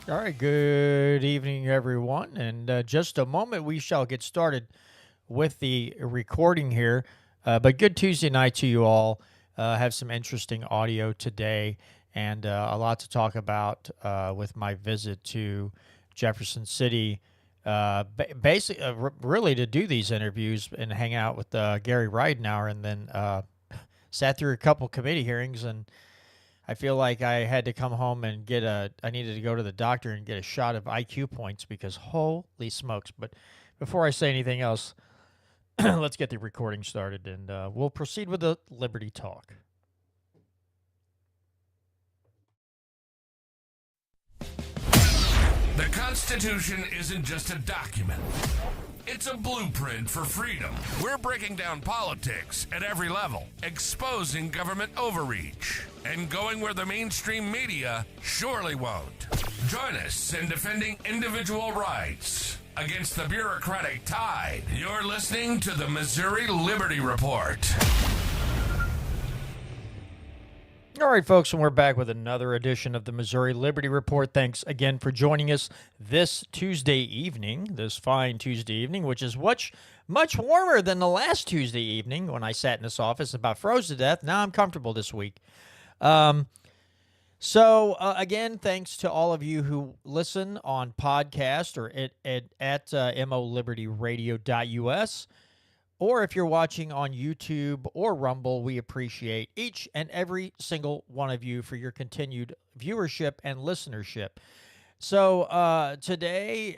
All right, good evening, everyone. And just a moment, we shall get started with the recording here. But good Tuesday night to you all. Have some interesting audio today and a lot to talk about with my visit to Jefferson City. Basically, really to do these interviews and hang out with Gary Ridenour, and then sat through a couple committee hearings, and I feel like I had to come home and I needed to go to the doctor and get a shot of IQ points because holy smokes. But before I say anything else, let's get the recording started, and we'll proceed with the Liberty Talk. The Constitution isn't just a document. It's a blueprint for freedom. We're breaking down politics at every level, exposing government overreach, and going where the mainstream media surely won't. Join us in defending individual rights against the bureaucratic tide. You're listening to the Missouri Liberty Report. All right, folks, and we're back with another edition of the Missouri Liberty Report. Thanks again for joining us this Tuesday evening, this fine Tuesday evening, which is much warmer than the last Tuesday evening when I sat in this office and about froze to death. Now I'm comfortable this week. Again, thanks to all of you who listen on podcast or at molibertyradio.us. Or if you're watching on YouTube or Rumble, we appreciate each and every single one of you for your continued viewership and listenership. So today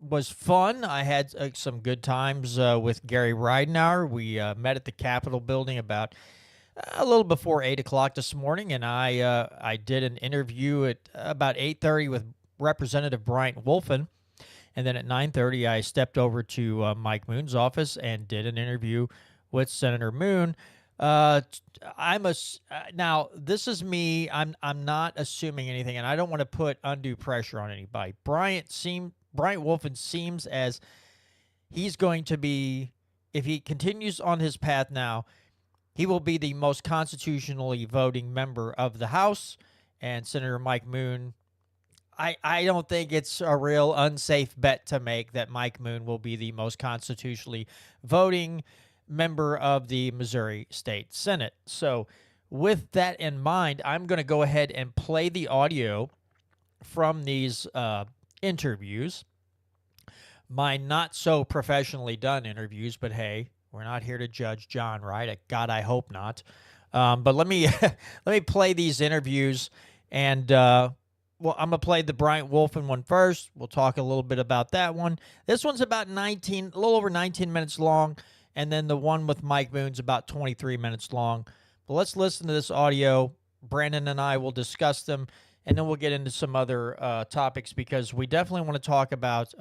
was fun. I had some good times with Gary Ridenour. We met at the Capitol building about a little before 8 o'clock this morning, and I did an interview at about 8:30 with Representative Bryant Wolfin. And then at 9:30, I stepped over to Mike Moon's office and did an interview with Senator Moon. Now, this is me. I'm not assuming anything, and I don't want to put undue pressure on anybody. Bryant Wolfin seems as he's going to be, if he continues on his path now, he will be the most constitutionally voting member of the House, and Senator Mike Moon, I don't think it's a real unsafe bet to make that Mike Moon will be the most constitutionally voting member of the Missouri State Senate. So with that in mind, I'm going to go ahead and play the audio from these interviews, my not so professionally done interviews, but hey, we're not here to judge John, right? God, I hope not. But let me play these interviews, and well, I'm going to play the Bryant Wolfin one first. We'll talk a little bit about that one. This one's about a little over 19 minutes long, and then the one with Mike Moon's about 23 minutes long. But let's listen to this audio. Brandon and I will discuss them, and then we'll get into some other topics, because we definitely want to talk about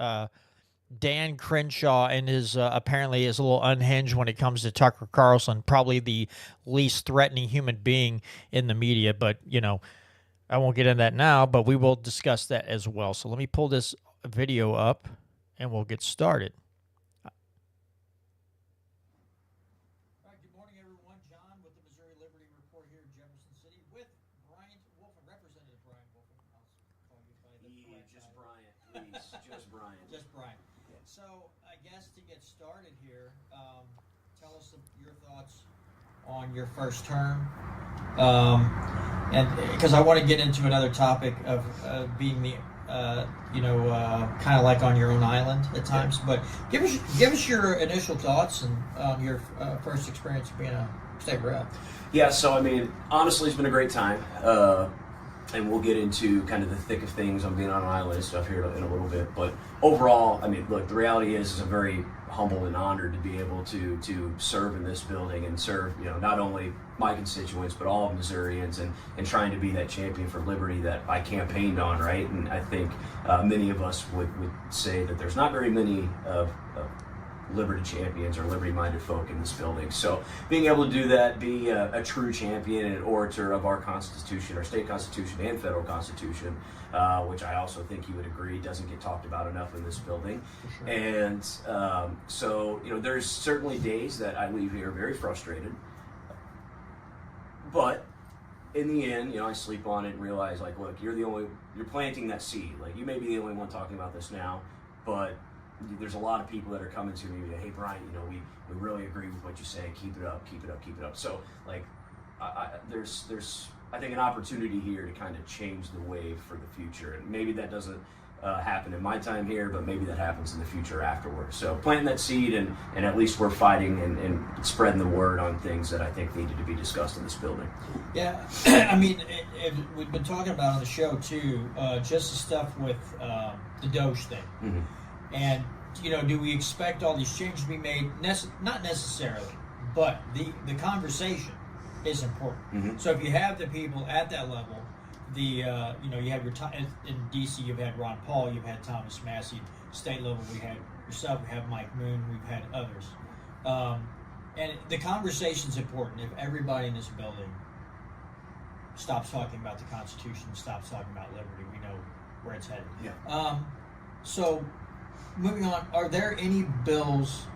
Dan Crenshaw and his apparently is a little unhinged when it comes to Tucker Carlson, probably the least threatening human being in the media, but, you know, I won't get into that now, but we will discuss that as well. So let me pull this video up, and we'll get started. All right, good morning, everyone. John with the Missouri Liberty Report here in Jefferson City with Bryant Wolfin, Representative Bryant Wolfin. I'll call you by the just Bryant, please. Just Bryant. Just Bryant. Yeah. So I guess to get started here, tell us your thoughts on your first term. And because I want to get into another topic of being the kind of like on your own island at times. But give us your initial thoughts and your first experience of being a state rep. Yeah, so I mean, honestly, it's been a great time. And we'll get into kind of the thick of things on being on an island and stuff here in a little bit. But overall, I mean, look, the reality is I'm very humbled and honored to be able to serve in this building and serve, not only my constituents, but all of Missourians and trying to be that champion for liberty that I campaigned on, right? And I think many of us would say that there's not very many of liberty champions or liberty-minded folk in this building. So being able to do that, be a true champion and an orator of our Constitution, our state Constitution and federal Constitution, which I also think you would agree doesn't get talked about enough in this building. For sure. And so, there's certainly days that I leave here very frustrated. But in the end, I sleep on it and realize, like, look, you're planting that seed. Like, you may be the only one talking about this now, but there's a lot of people that are coming to me, hey, Brian, we really agree with what you say. Keep it up, keep it up, keep it up. So, like, there's I think an opportunity here to kind of change the wave for the future. And maybe that doesn't happen in my time here, but maybe that happens in the future afterwards. So planting that seed and at least we're fighting and spreading the word on things that I think needed to be discussed in this building. Yeah, I mean, we've been talking about on the show too, just the stuff with the Doge thing. Mm-hmm. And, do we expect all these changes to be made? Not necessarily, but the conversation is important. Mm-hmm. So if you have the people at that level, you have in D.C. you've had Ron Paul, you've had Thomas Massey. State level, we had yourself, we have Mike Moon, we've had others. And the conversation's important. If everybody in this building stops talking about the Constitution, stops talking about liberty, we know where it's headed. Yeah. So, moving on, are there any bills?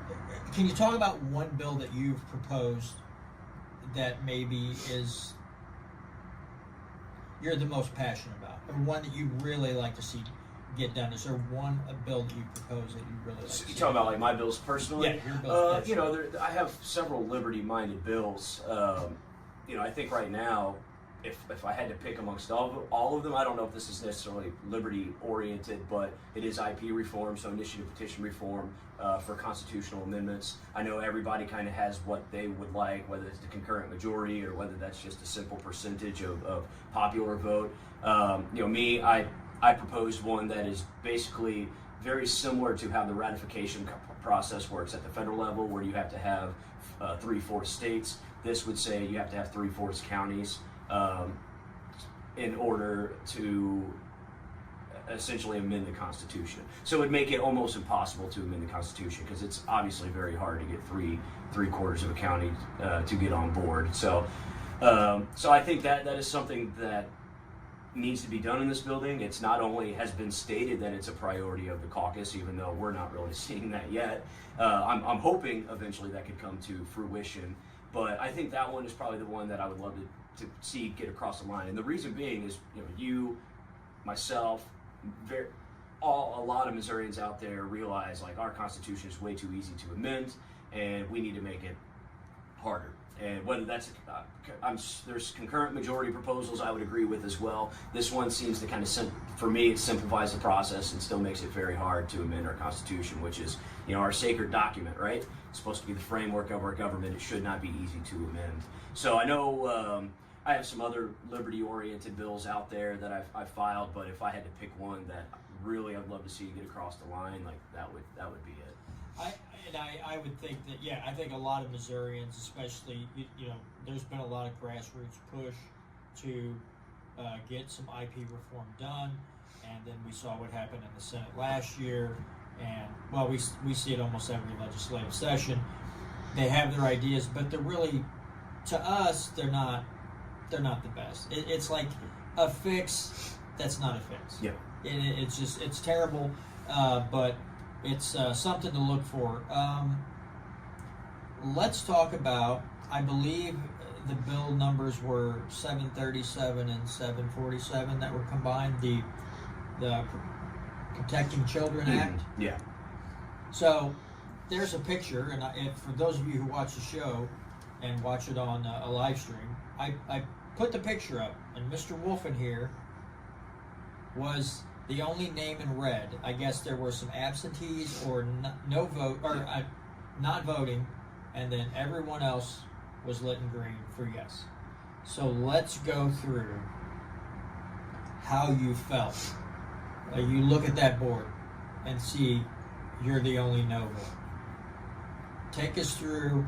Can you talk about one bill that you've proposed that maybe you're the most passionate about, or one that you really like to see get done? Is there a bill that you propose that you really like to see? You talking about like my bills personally? Yeah, your bills personally. I have several liberty-minded bills. I think right now, if I had to pick amongst all of them, I don't know if this is necessarily liberty-oriented, but it is IP reform, so initiative petition reform for constitutional amendments. I know everybody kind of has what they would like, whether it's the concurrent majority or whether that's just a simple percentage of popular vote. I proposed one that is basically very similar to how the ratification process works at the federal level, where you have to have 3/4 states. This would say you have to have 3/4 counties in order to essentially amend the Constitution. So it would make it almost impossible to amend the Constitution because it's obviously very hard to get 3/4 of a county to get on board. So I think that is something that needs to be done in this building. It's not only has been stated that it's a priority of the caucus, even though we're not really seeing that yet. I'm hoping eventually that could come to fruition, but I think that one is probably the one that I would love to see get across the line. And the reason being is, you, myself, a lot of Missourians out there realize like our Constitution is way too easy to amend, and we need to make it harder. And whether that's there's concurrent majority proposals I would agree with as well. This one seems to kind of for me it simplifies the process and still makes it very hard to amend our Constitution, which is our sacred document, right? It's supposed to be the framework of our government. It should not be easy to amend. So I know I have some other liberty-oriented bills out there that I've filed, but if I had to pick one that really I'd love to see get across the line, like that would be it. I would think that, I think a lot of Missourians, especially, there's been a lot of grassroots push to get some IP reform done, and then we saw what happened in the Senate last year, and, well, we see it almost every legislative session. They have their ideas, but they're really, to us, they're not the best. It's like a fix that's not a fix. Yeah. It's terrible, but it's something to look for. Let's talk about, I believe the bill numbers were 737 and 747 that were combined, the Protecting Children Act. Yeah. So there's a picture, and for those of you who watch the show and watch it on a live stream, I put the picture up, and Mr. Wolfin here was the only name in red. I guess there were some absentees or no vote or not voting, and then everyone else was lit in green for yes. So let's go through how you felt. You look at that board and see you're the only no vote. Take us through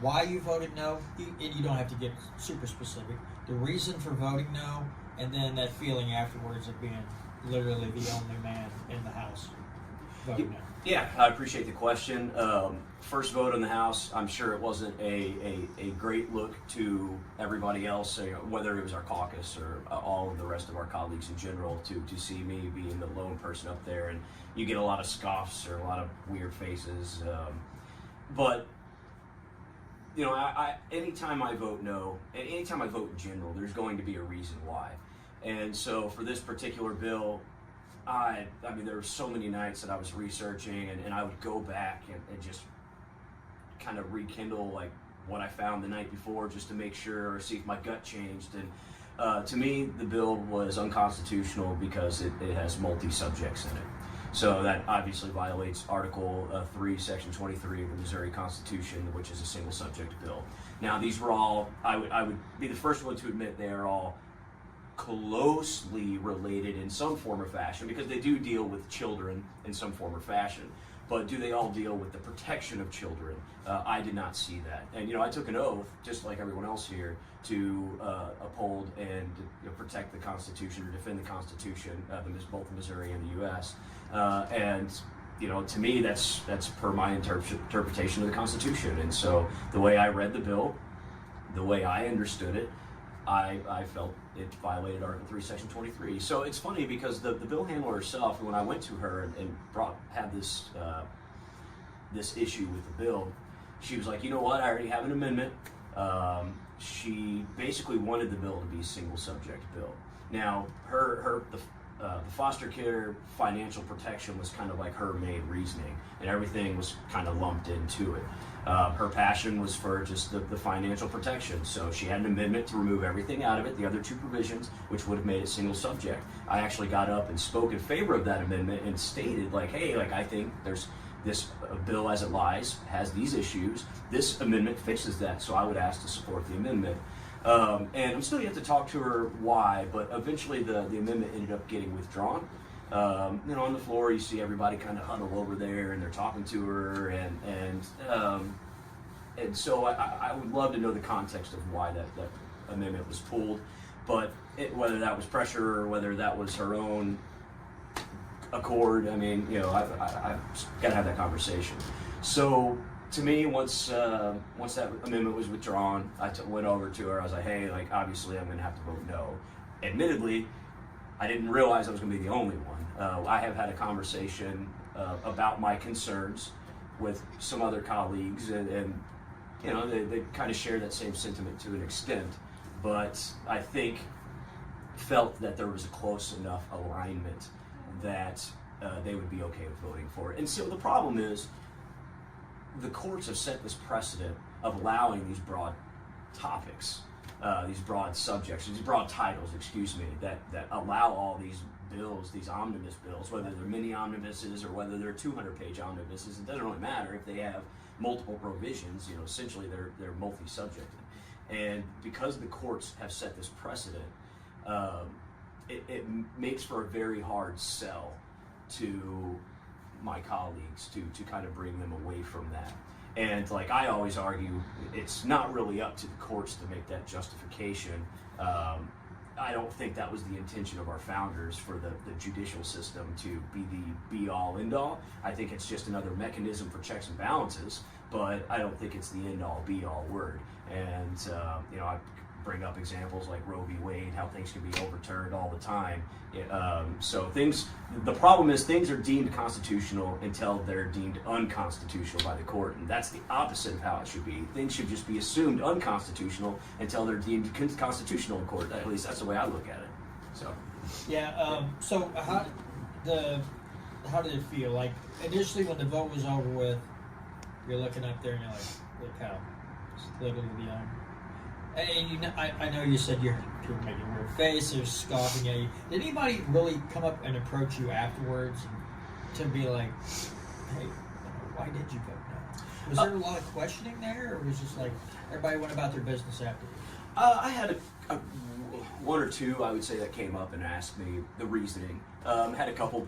why you voted no, and you don't have to get super specific. The reason for voting no, and then that feeling afterwards of being literally the only man in the house voting no. Yeah, I appreciate the question. First vote in the House, I'm sure it wasn't a great look to everybody else, whether it was our caucus or all of the rest of our colleagues in general, to see me being the lone person up there. And you get a lot of scoffs or a lot of weird faces. But, I anytime I vote no, and anytime I vote in general, there's going to be a reason why. And so for this particular bill, I mean, there were so many nights that I was researching, and I would go back and just kind of rekindle like what I found the night before, just to make sure or see if my gut changed. And to me, the bill was unconstitutional because it has multi-subjects in it. So that obviously violates Article 3, Section 23 of the Missouri Constitution, which is a single subject bill. Now, these were all, I would be the first one to admit they are all closely related in some form or fashion, because they do deal with children in some form or fashion. But do they all deal with the protection of children? I did not see that. And, I took an oath, just like everyone else here, to uphold and protect the Constitution or defend the Constitution, both in Missouri and the U.S. And to me, that's per my interpretation of the Constitution. And so the way I read the bill, the way I understood it, I felt it violated Article 3, Section 23. So it's funny because the bill handler herself, when I went to her and had this issue with the bill, she was like, you know what, I already have an amendment. She basically wanted the bill to be a single subject bill. Now, the foster care financial protection was kind of like her main reasoning, and everything was kind of lumped into it. Her passion was for just the financial protection, so she had an amendment to remove everything out of it, the other two provisions, which would have made it single subject. I actually got up and spoke in favor of that amendment and stated, like, hey, I think there's this bill as it lies has these issues. This amendment fixes that, so I would ask to support the amendment. And I'm still yet to talk to her why, but eventually the amendment ended up getting withdrawn. On the floor, you see everybody kind of huddle over there, and they're talking to her, and so I would love to know the context of why that amendment was pulled, but whether that was pressure or whether that was her own accord, I mean, I've got to have that conversation. So to me, once that amendment was withdrawn, I went over to her. I was like, hey, obviously I'm going to have to vote no. Admittedly, I didn't realize I was going to be the only one. I have had a conversation about my concerns with some other colleagues, and they kind of share that same sentiment to an extent, but I think felt that there was a close enough alignment that they would be okay with voting for it. And so the problem is, the courts have set this precedent of allowing these broad topics, these broad subjects, these broad titles, that allow all these bills, these omnibus bills, whether they're mini omnibuses or whether they're 200-page omnibuses. It doesn't really matter if they have multiple provisions. Essentially they're multi-subject. And because the courts have set this precedent, it makes for a very hard sell to my colleagues to kind of bring them away from that. And like I always argue, it's not really up to the courts to make that justification. I don't think that was the intention of our founders for the judicial system to be the be-all, end-all. I think it's just another mechanism for checks and balances, but I don't think it's the end-all, be-all word. And I bring up examples like Roe v. Wade, how things can be overturned all the time. The problem is things are deemed constitutional until they're deemed unconstitutional by the court, and that's the opposite of how it should be. Things should just be assumed unconstitutional until they're deemed constitutional in court. At least that's the way I look at it. So. Yeah. So how did it feel? Like initially when the vote was over with, you're looking up there and you're like, look how it's literally the And you know, I know you said you're making a weird face, they're scoffing at you. Did anybody really come up and approach you afterwards to be like, hey, why did you vote no? Was there a lot of questioning there, or was it just like everybody went about their business after you? I had one or two, I would say, that came up and asked me the reasoning. Had a couple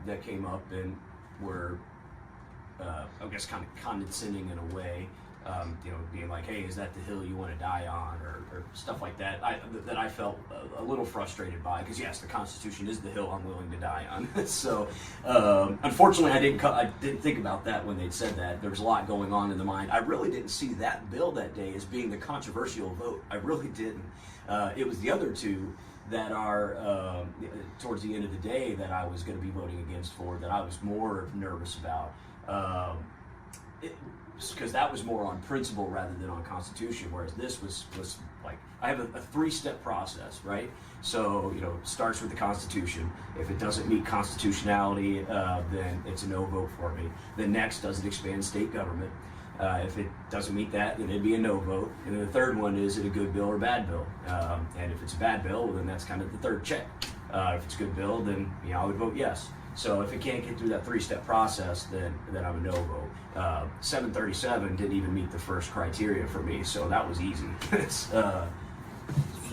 that came up and were, I guess, kind of condescending in a way. Being like, hey, is that the hill you want to die on, or stuff like that. That I felt a little frustrated by, because yes, the Constitution is the hill I'm willing to die on. So, unfortunately, I didn't think about that when they'd said that. There was a lot going on in the mind. I really didn't see that bill that day as being the controversial vote. I really didn't. It was the other two that are towards the end of the day that I was going to be voting against for, that I was more nervous about. Because that was more on principle rather than on Constitution, whereas this was like, I have a three-step process, right? So, it starts with the Constitution. If it doesn't meet constitutionality, then it's a no vote for me. Then next, does it expand state government? If it doesn't meet that, then it'd be a no vote. And then the third one, is it a good bill or bad bill? And if it's a bad bill, well, then that's kind of the third check. If it's a good bill, then I would vote yes. So if it can't get through that three-step process, then I'm a no vote. 737 didn't even meet the first criteria for me, so that was easy. So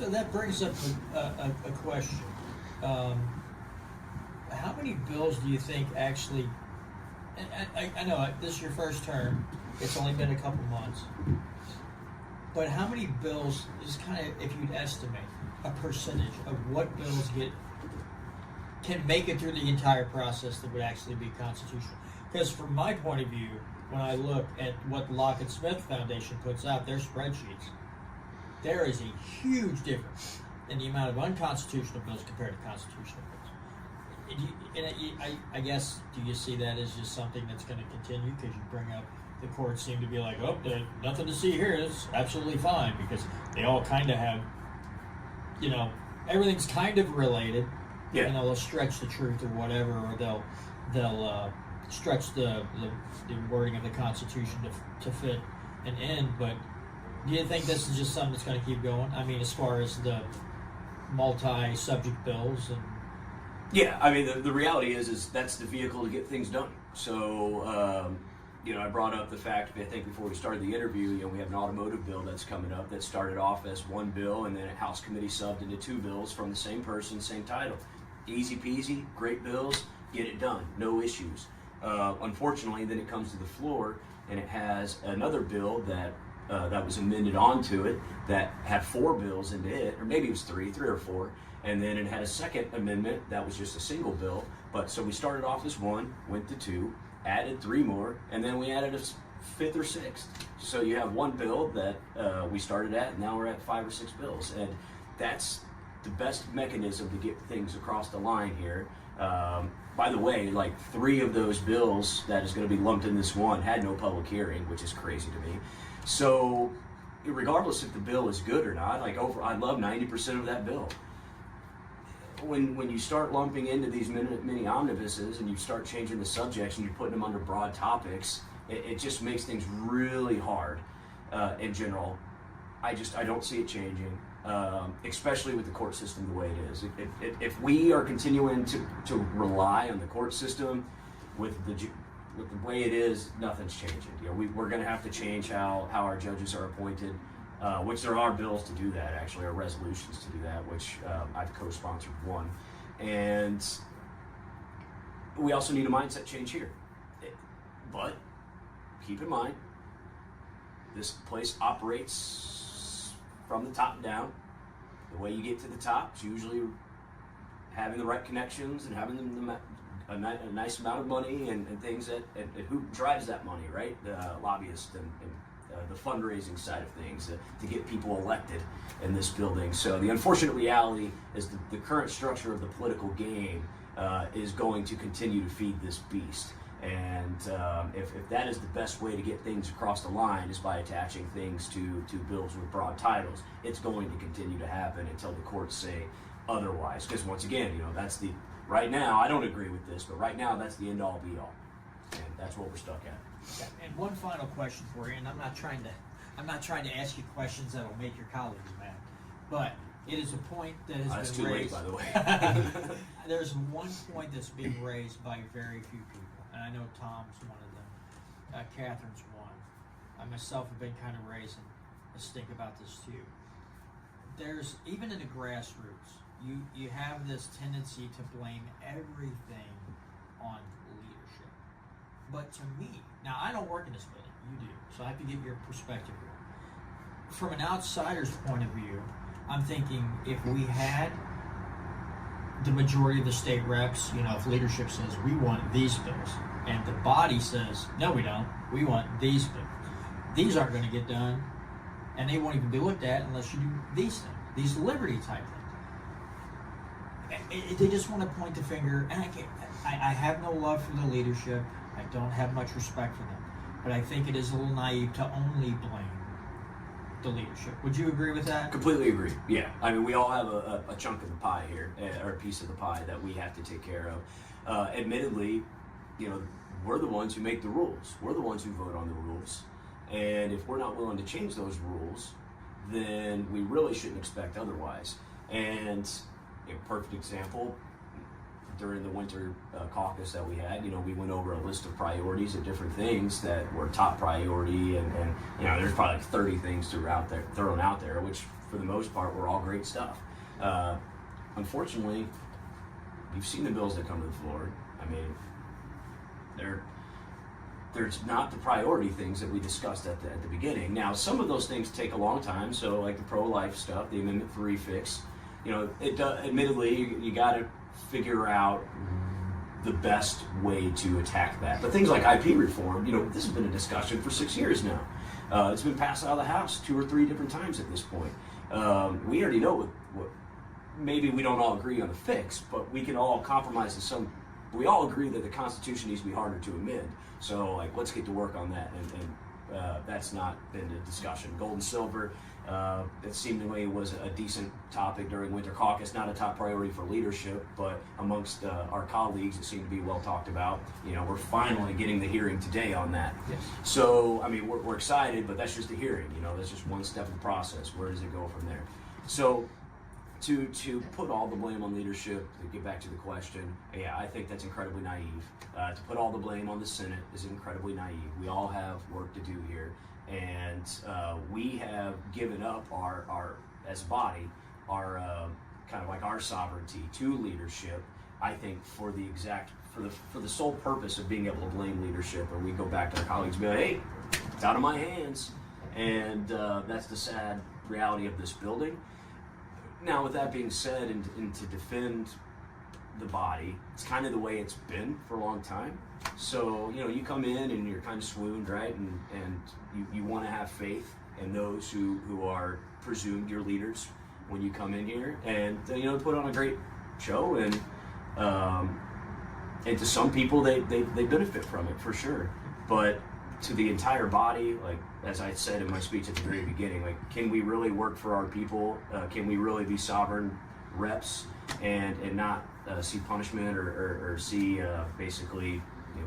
that brings up a question. How many bills do you think actually, I know this is your first term, it's only been a couple months, but how many bills, just kind of, if you'd estimate a percentage of what bills can make it through the entire process that would actually be constitutional? Because from my point of view, when I look at what Lockett Smith Foundation puts out, their spreadsheets, there is a huge difference in the amount of unconstitutional bills compared to constitutional bills. I guess, do you see that as just something that's going to continue? Because you bring up, the courts seem to be like, oh, there's nothing to see here, it's absolutely fine, because they all kind of have, everything's kind of related. Yeah. They'll stretch the truth or whatever, or they'll stretch the wording of the Constitution to fit an end. But do you think this is just something that's going to keep going? I mean, as far as the multi-subject bills and. Yeah, I mean, the reality is that's the vehicle to get things done. So, I brought up the fact, I think before we started the interview, we have an automotive bill that's coming up that started off as one bill, and then a House committee subbed into two bills from the same person, same title. Easy peasy, great bills, get it done, no issues. Unfortunately, then it comes to the floor, and it has another bill that was amended onto it that had four bills into it, or maybe it was three or four, and then it had a second amendment that was just a single bill. But so we started off as one, went to two, added three more, and then we added a fifth or sixth. So you have one bill that we started at, and now we're at 5 or 6 bills, and that's the best mechanism to get things across the line here. By the way, like 3 of those bills that is going to be lumped in this one had no public hearing, which is crazy to me. So regardless if the bill is good or not, I love 90% of that bill. When you start lumping into these mini omnibuses and you start changing the subjects and you're putting them under broad topics, it just makes things really hard in general. I don't see it changing, especially with the court system the way it is. If we are continuing to rely on the court system with the way it is, nothing's changing. We're going to have to change how our judges are appointed. Which there are bills to do that, actually, or resolutions to do that, which I've co-sponsored one. And we also need a mindset change here. But keep in mind, this place operates from the top down. The way you get to the top is usually having the right connections and having a nice amount of money and things and who drives that money, right? The lobbyists and the fundraising side of things to get people elected in this building. So the unfortunate reality is the current structure of the political game is going to continue to feed this beast. And if that is the best way to get things across the line is by attaching things to bills with broad titles, it's going to continue to happen until the courts say otherwise. Because once again, right now, I don't agree with this, but right now that's the end all be all. And that's what we're stuck at. And one final question for you, and I'm not trying to I'm not trying to ask you questions that'll make your colleagues mad, but it is a point that has That's been too raised. late, by the way. There's one point that's being raised by very few people, and I know Tom's one of them. Catherine's one. I myself have been kind of raising a stink about this too. There's, even in the grassroots, you have this tendency to blame everything on leadership. But to me, now I don't work in this building, you do, so I have to get your perspective here. From an outsider's point of view, I'm thinking if we had the majority of the state reps, if leadership says we want these bills, and the body says, no we don't, we want these bills. These aren't going to get done, and they won't even be looked at unless you do these things, these liberty type things. They just want to point the finger, and I have no love for the leadership. I don't have much respect for them, but I think it is a little naive to only blame the leadership. Would you agree with that? Completely agree. Yeah. I mean, we all have a chunk of the pie here, or a piece of the pie that we have to take care of. Admittedly, we're the ones who make the rules. We're the ones who vote on the rules. And if we're not willing to change those rules, then we really shouldn't expect otherwise. And a perfect example, during the winter caucus that we had, we went over a list of priorities of different things that were top priority, and there's probably like 30 things thrown out there, which for the most part were all great stuff. Unfortunately, you've seen the bills that come to the floor. I mean, there's not the priority things that we discussed at the beginning. Now, some of those things take a long time. So, like the pro-life stuff, the Amendment 3 fix, admittedly, you got to figure out the best way to attack that. But things like IP reform, this has been a discussion for 6 years now. It's been passed out of the House 2 or 3 different times at this point. We already know what maybe we don't all agree on the fix, but we can all compromise to some. We all agree that the Constitution needs to be harder to amend. So, let's get to work on that. And that's not been a discussion. Gold and silver, it seemingly was a decent topic during winter caucus. Not a top priority for leadership, but amongst our colleagues, it seemed to be well talked about. We're finally getting the hearing today on that. Yes. So, I mean, we're excited, but that's just a hearing. That's just one step of the process. Where does it go from there? So, to put all the blame on leadership, to get back to the question, yeah, I think that's incredibly naive. To put all the blame on the Senate is incredibly naive. We all have work to do here, and we have given up our as a body, our kind of like our sovereignty to leadership. I think for the sole purpose of being able to blame leadership, and we go back to our colleagues and be like, hey, it's out of my hands, and that's the sad reality of this building. Now, with that being said, and to defend the body, it's kind of the way it's been for a long time. So, you come in and you're kind of swooned, right? And you want to have faith in those who are presumed your leaders when you come in here, and put on a great show, and to some people they benefit from it for sure. But to the entire body, like as I said in my speech at the very beginning, can we really work for our people? Can we really be sovereign reps and not see punishment or see basically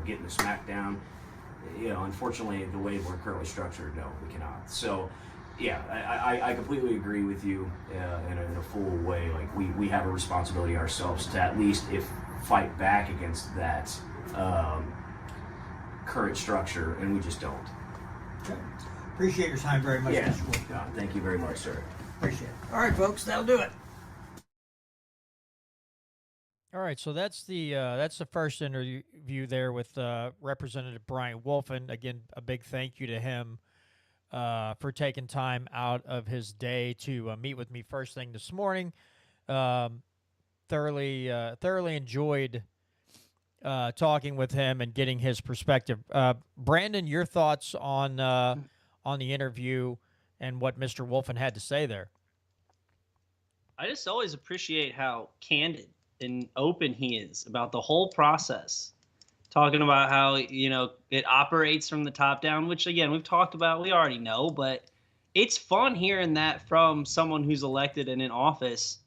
getting the smackdown? Unfortunately, the way we're currently structured, no, we cannot. So, yeah, I completely agree with you in a full way. We have a responsibility ourselves to at least fight back against that current structure, and we just don't. Okay. Appreciate your time very much, Yeah. Mr. Wolfin. Thank you very much, sir. Appreciate it. All right, folks, that'll do it. All right, so that's the first interview there with Representative Bryant Wolfin. Again, a big thank you to him for taking time out of his day to meet with me first thing this morning. Thoroughly enjoyed talking with him and getting his perspective. Brandon, your thoughts on the interview and what Mr. Wolfin had to say there? I just always appreciate how candid and open he is about the whole process, talking about how it operates from the top down, which again we've talked about, we already know, but it's fun hearing that from someone who's elected and in office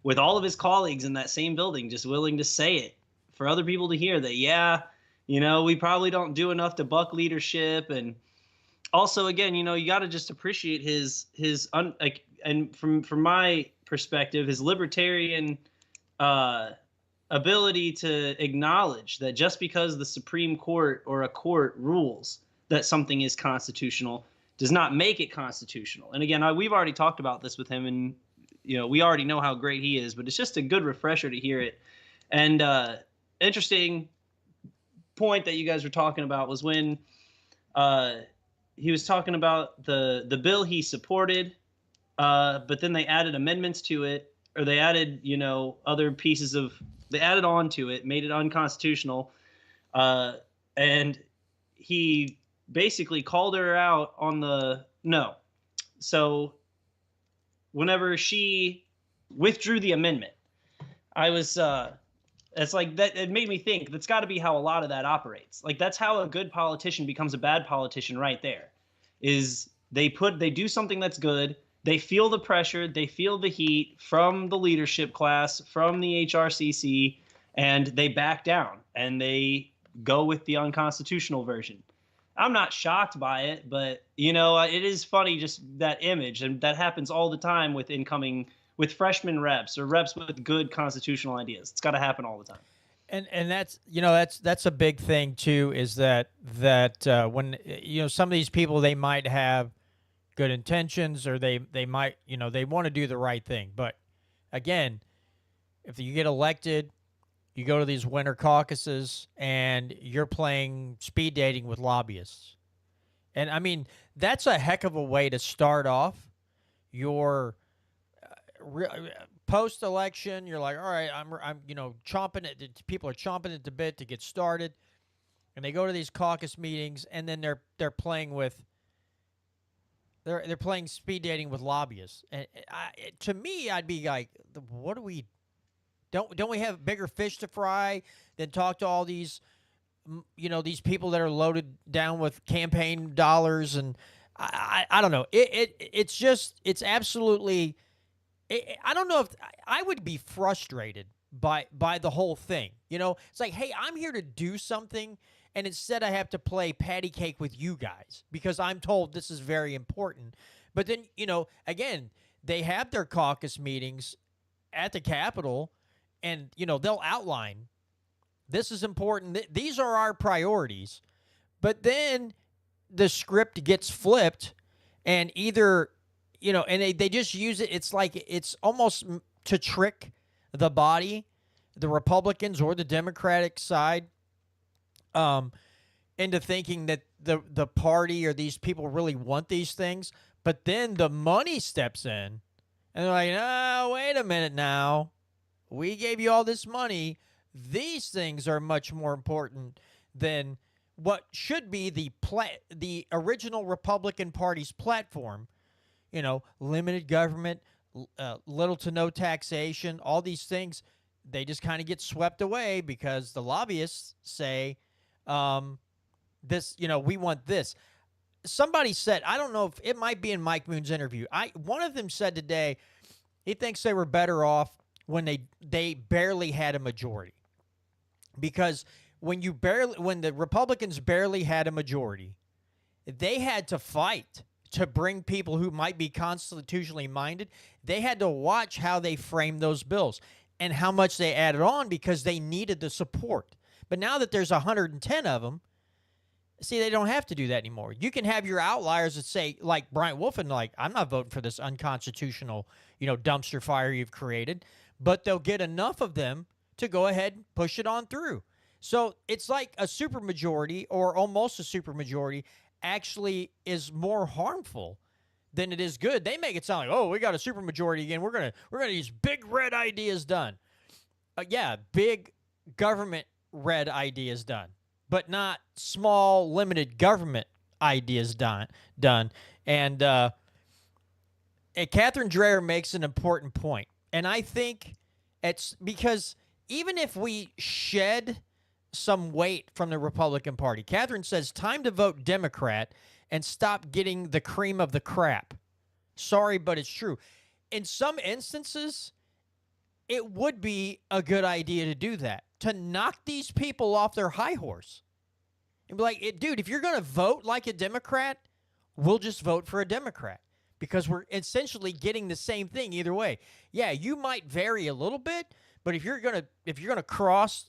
with all of his colleagues in that same building, just willing to say it for other people to hear that, we probably don't do enough to buck leadership, and also, again, you got to just appreciate like, and from my perspective, his libertarian uh, ability to acknowledge that just because the Supreme Court or a court rules that something is constitutional does not make it constitutional. And again, we've already talked about this with him, and we already know how great he is, but it's just a good refresher to hear it. And interesting point that you guys were talking about was when he was talking about the bill he supported, but then they added amendments to it, or they added other pieces of they added on to it, made it unconstitutional, and he basically called her out on the no. So whenever she withdrew the amendment, I was it's like that. It made me think that's got to be how a lot of that operates. Like that's how a good politician becomes a bad politician, right there. Is they do something that's good. They feel the pressure, they feel the heat from the leadership class, from the HRCC, and they back down and they go with the unconstitutional version. I'm not shocked by it, but it is funny, just that image, and that happens all the time with freshman reps or reps with good constitutional ideas. It's got to happen all the time. And that's that's a big thing too, is that when some of these people, they might have good intentions, or they might they want to do the right thing, but again, if you get elected, you go to these winter caucuses and you're playing speed dating with lobbyists. And I mean, that's a heck of a way to start off your post-election. You're like, all right, I'm chomping at, people are chomping at the bit to get started, and they go to these caucus meetings, and then they're playing with they're playing speed dating with lobbyists. And to me, I'd be like, what do we don't we have bigger fish to fry than talk to all these these people that are loaded down with campaign dollars? And I don't know. It's absolutely. I don't know if I would be frustrated by the whole thing. It's like, hey, I'm here to do something, and instead I have to play patty cake with you guys because I'm told this is very important. But then, again, they have their caucus meetings at the Capitol, and, they'll outline, this is important. These are our priorities. But then the script gets flipped, and either and they just use it. It's like it's almost to trick the body, the Republicans or the Democratic side, into thinking that the party or these people really want these things. But then the money steps in, and they're like, "Oh, wait a minute now. We gave you all this money. These things are much more important than what should be the original Republican Party's platform." Limited government, little to no taxation, all these things, they just kind of get swept away because the lobbyists say, this, we want this. Somebody said, I don't know if it might be in Mike Moon's interview. One of them said today, he thinks they were better off when they barely had a majority, because when the Republicans barely had a majority, they had to fight to bring people who might be constitutionally minded. They had to watch how they framed those bills and how much they added on because they needed the support. But now that there's 110 of them, see, they don't have to do that anymore. You can have your outliers that say, like Bryant Wolfin, like, I'm not voting for this unconstitutional, dumpster fire you've created, but they'll get enough of them to go ahead and push it on through. So it's like a supermajority, or almost a supermajority, actually is more harmful than it is good. They make it sound like, oh, we got a supermajority again. We're gonna use big red ideas done. Yeah, big government red ideas done, but not small limited government ideas done. And Catherine Dreher makes an important point, and I think it's because even if we shed some weight from the Republican Party, Catherine says, time to vote Democrat and stop getting the cream of the crap. Sorry, but it's true. In some instances, it would be a good idea to do that, to knock these people off their high horse and be like, dude, if you're going to vote like a Democrat, we'll just vote for a Democrat because we're essentially getting the same thing either way. Yeah, you might vary a little bit, but if you're gonna cross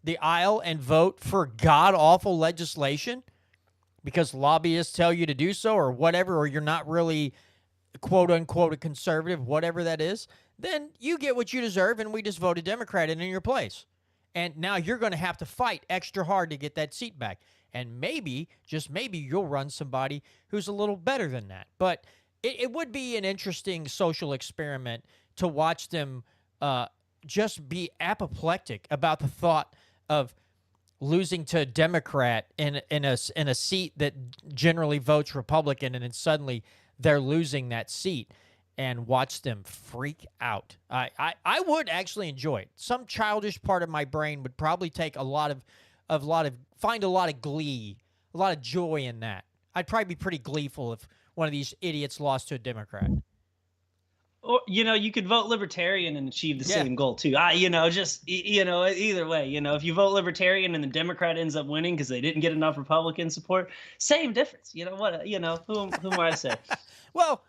the aisle and vote for god awful legislation because lobbyists tell you to do so or whatever, or you're not really quote unquote a conservative, whatever that is, then you get what you deserve, and we just vote a Democrat in your place. And now you're going to have to fight extra hard to get that seat back. And maybe, just maybe, you'll run somebody who's a little better than that. But it would be an interesting social experiment to watch them just be apoplectic about the thought of losing to a Democrat in a seat that generally votes Republican, and then suddenly they're losing that seat, and watch them freak out. I would actually enjoy it. Some childish part of my brain would probably take find a lot of glee, a lot of joy in that. I'd probably be pretty gleeful if one of these idiots lost to a Democrat. Or, you could vote libertarian and achieve the same goal too. Either way, if you vote libertarian and the Democrat ends up winning because they didn't get enough Republican support, same difference. Who am I to say? Well,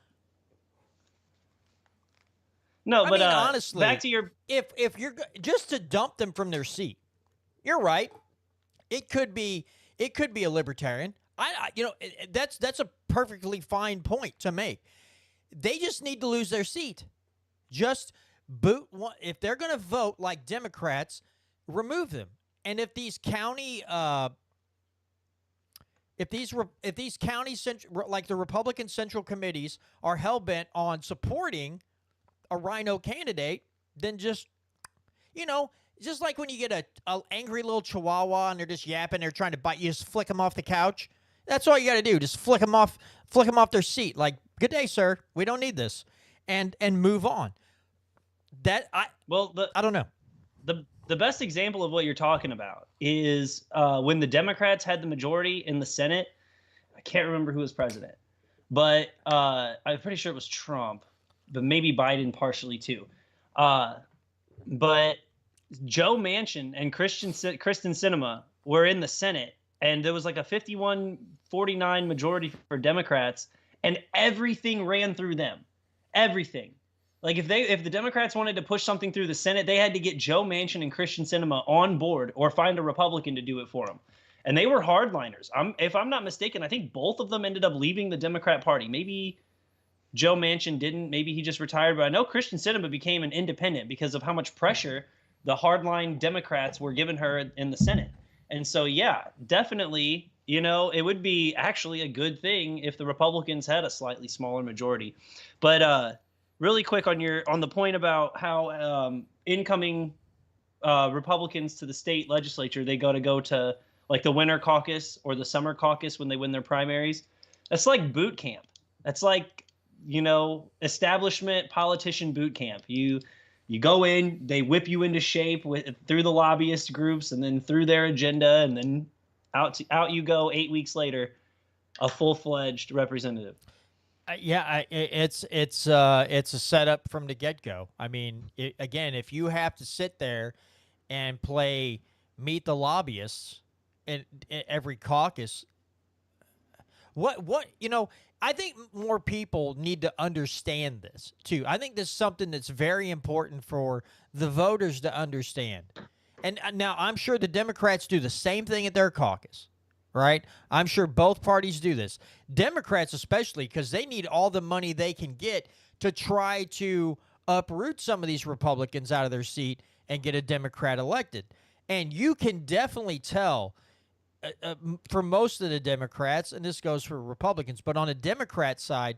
no, but honestly, back to your if you're just to dump them from their seat, you're right. It could be a libertarian. That's a perfectly fine point to make. They just need to lose their seat. Just boot one. If they're going to vote like Democrats, remove them. And if these county, if these counties, like the Republican Central Committees, are hell bent on supporting a rhino candidate, then just like when you get a angry little chihuahua and they're just yapping, they're trying to bite you, just flick them off the couch. That's all you got to do. Just flick them off their seat. Like, good day, sir. We don't need this, and move on. I don't know. The best example of what you're talking about is when the Democrats had the majority in the Senate. I can't remember who was president, but I'm pretty sure it was Trump, but maybe Biden partially too. But Joe Manchin and Kristen Sinema were in the Senate, and there was like a 51-49 majority for Democrats, and everything ran through them. Everything. Like if the Democrats wanted to push something through the Senate, they had to get Joe Manchin and Kristen Sinema on board or find a Republican to do it for them. And they were hardliners. If I'm not mistaken, I think both of them ended up leaving the Democrat Party. Maybe Joe Manchin didn't. Maybe he just retired. But I know Kristen Sinema became an independent because of how much pressure the hardline Democrats were giving her in the Senate. And so, yeah, definitely, it would be actually a good thing if the Republicans had a slightly smaller majority. But really quick on the point about how incoming Republicans to the state legislature, they go to like the winter caucus or the summer caucus when they win their primaries. That's like boot camp. That's like, establishment politician boot camp. You go in, they whip you into shape through the lobbyist groups and then through their agenda, and then out you go 8 weeks later, a full-fledged representative. It's a setup from the get-go. I mean, again, if you have to sit there and play meet the lobbyists in every caucus, I think more people need to understand this, too. I think this is something that's very important for the voters to understand. And now I'm sure the Democrats do the same thing at their caucus, right? I'm sure both parties do this. Democrats especially, because they need all the money they can get to try to uproot some of these Republicans out of their seat and get a Democrat elected. And you can definitely tell for most of the Democrats, and this goes for Republicans, but on the Democrat side,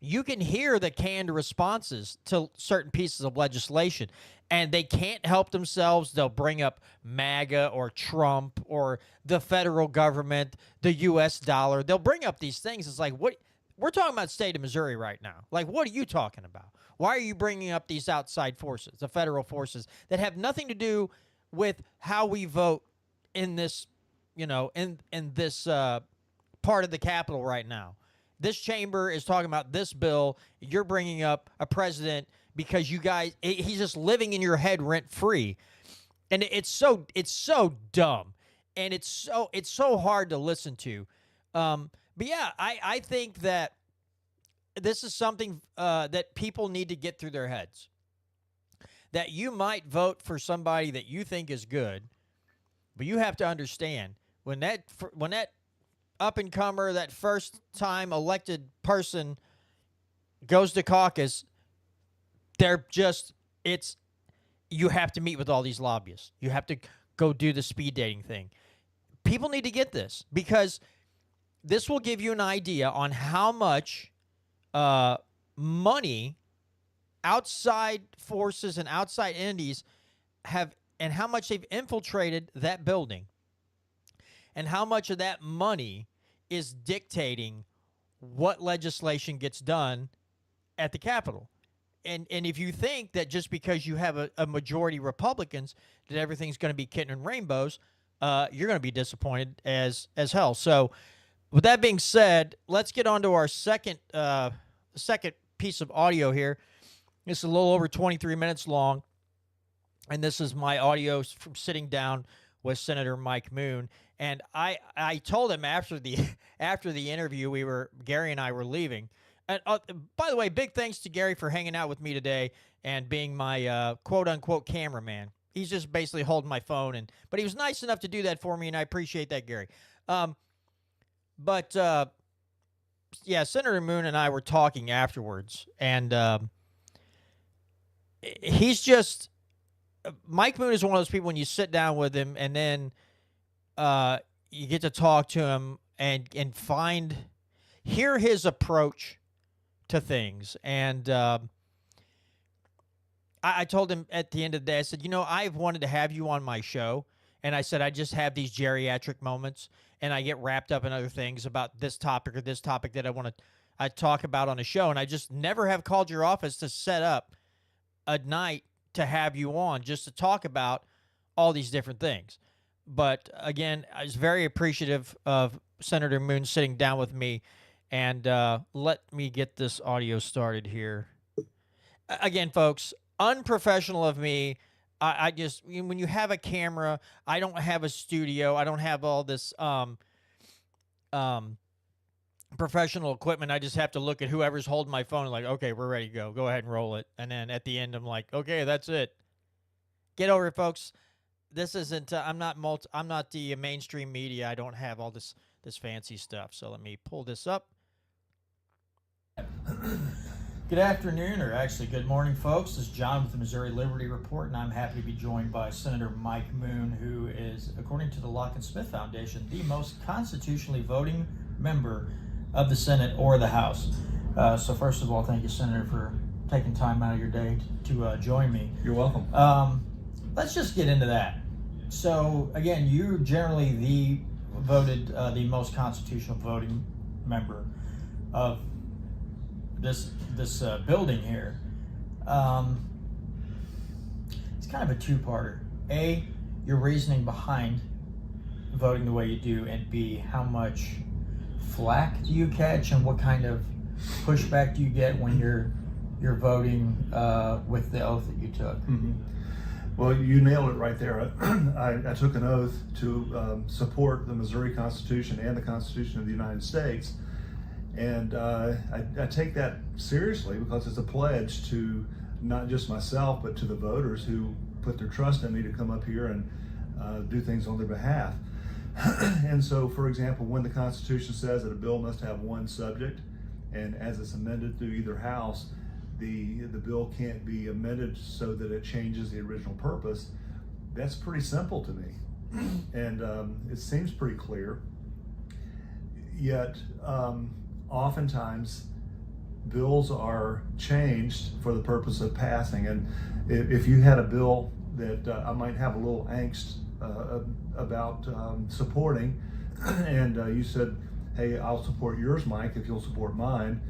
you can hear the canned responses to certain pieces of legislation, and they can't help themselves. They'll bring up MAGA or Trump or the federal government, the U.S. dollar. They'll bring up these things. It's like, what? We're talking about the state of Missouri right now. Like, what are you talking about? Why are you bringing up these outside forces, the federal forces, that have nothing to do with how we vote in this in this part of the Capitol right now? This chamber is talking about this bill. You're bringing up a president because you guys, he's just living in your head rent free. And it's so dumb. And it's so hard to listen to. But yeah, I think that this is something that people need to get through their heads. That you might vote for somebody that you think is good, but you have to understand when that up and comer, that first time elected person goes to caucus, they're just you have to meet with all these lobbyists. You have to go do the speed dating thing. People need to get this because this will give you an idea on how much money outside forces and outside entities have, and how much they've infiltrated that building, and how much of that money is dictating what legislation gets done at the Capitol. And if you think that just because you have a majority Republicans that everything's going to be kitten and rainbows, you're going to be disappointed as hell. So with that being said, let's get on to our second piece of audio here. It's a little over 23 minutes long, and this is my audio from sitting down with Senator Mike Moon. And I told him after the interview, Gary and I were leaving. And by the way, big thanks to Gary for hanging out with me today and being my quote unquote cameraman. He's just basically holding my phone, but he was nice enough to do that for me, and I appreciate that, Gary. Yeah, Senator Moon and I were talking afterwards, and he's just Mike Moon is one of those people when you sit down with him and then you get to talk to him and hear his approach to things. And I told him at the end of the day, I said, I've wanted to have you on my show. And I said, I just have these geriatric moments and I get wrapped up in other things about this topic or this topic that I talk about on a show. And I just never have called your office to set up a night to have you on just to talk about all these different things. But again, I was very appreciative of Senator Moon sitting down with me, and let me get this audio started here. Again, folks, unprofessional of me. I just, when you have a camera, I don't have a studio. I don't have all this professional equipment. I just have to look at whoever's holding my phone and like, okay, we're ready to go. Go ahead and roll it. And then at the end, I'm like, okay, that's it. Get over it, folks. This isn't. I'm not the mainstream media. I don't have all this fancy stuff. So let me pull this up. Good afternoon, or actually good morning, folks. This is John with the Missouri Liberty Report, and I'm happy to be joined by Senator Mike Moon, who is, according to the Locke and Smith Foundation, the most constitutionally voting member of the Senate or the House. So first of all, thank you, Senator, for taking time out of your day to join me. You're welcome. Let's just get into that. So again, you're generally voted the most constitutional voting member of this building here. It's kind of a two-parter. A, your reasoning behind voting the way you do, and B, how much flack do you catch and what kind of pushback do you get when you're voting with the oath that you took? Mm-hmm. Well, you nailed it right there. I took an oath to support the Missouri Constitution and the Constitution of the United States. And I take that seriously because it's a pledge to not just myself, but to the voters who put their trust in me to come up here and do things on their behalf. And so, for example, when the Constitution says that a bill must have one subject, and as it's amended through either house, the bill can't be amended so that it changes the original purpose, that's pretty simple to me. And it seems pretty clear. Yet, oftentimes, bills are changed for the purpose of passing. And if you had a bill that I might have a little angst about supporting, and you said, hey, I'll support yours, Mike, if you'll support mine,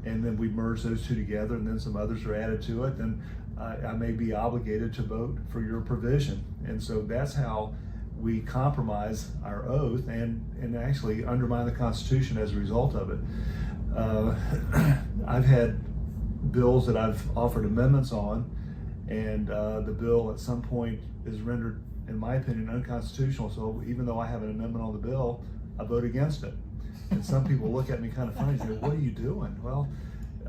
and then we merge those two together, and then some others are added to it, then I may be obligated to vote for your provision. And so that's how we compromise our oath and actually undermine the Constitution as a result of it. I've had bills that I've offered amendments on, and the bill at some point is rendered, in my opinion, unconstitutional. So even though I have an amendment on the bill, I vote against it. And some people look at me kind of funny and say, what are you doing? Well,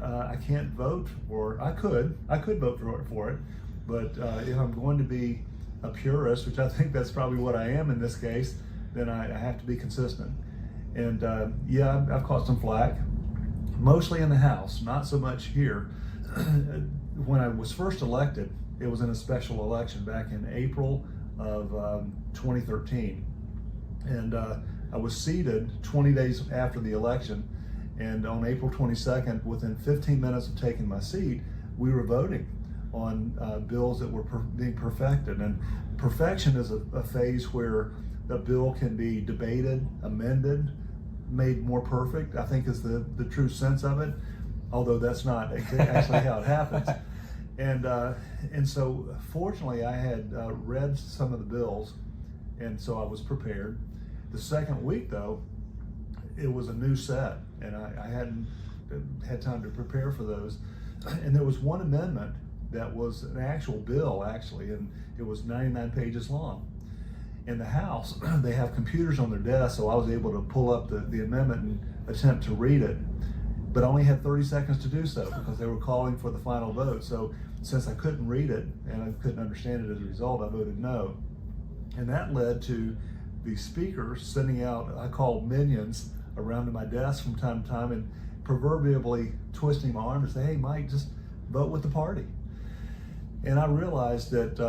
I can't vote for, I could vote for it, but if I'm going to be a purist, which I think that's probably what I am in this case, then I have to be consistent. And yeah, I've caught some flack, mostly in the House, not so much here. When I was first elected, it was in a special election back in April of 2013. And I was seated 20 days after the election. And on April 22nd, within 15 minutes of taking my seat, we were voting on bills that were being perfected. And perfection is a phase where a bill can be debated, amended, made more perfect, I think is the true sense of it, although that's not actually how it happens. And so fortunately I had read some of the bills, and so I was prepared. The second week though, it was a new set, and I hadn't had time to prepare for those. And there was one amendment that was an actual bill actually, and it was 99 pages long. In the House, they have computers on their desk, so I was able to pull up the amendment and attempt to read it, but I only had 30 seconds to do so because they were calling for the final vote. So since I couldn't read it and I couldn't understand it as a result, I voted no. And that led to the speaker sending out, I call minions, around to my desk from time to time and proverbially twisting my arm to say, hey Mike, just vote with the party. And I realized that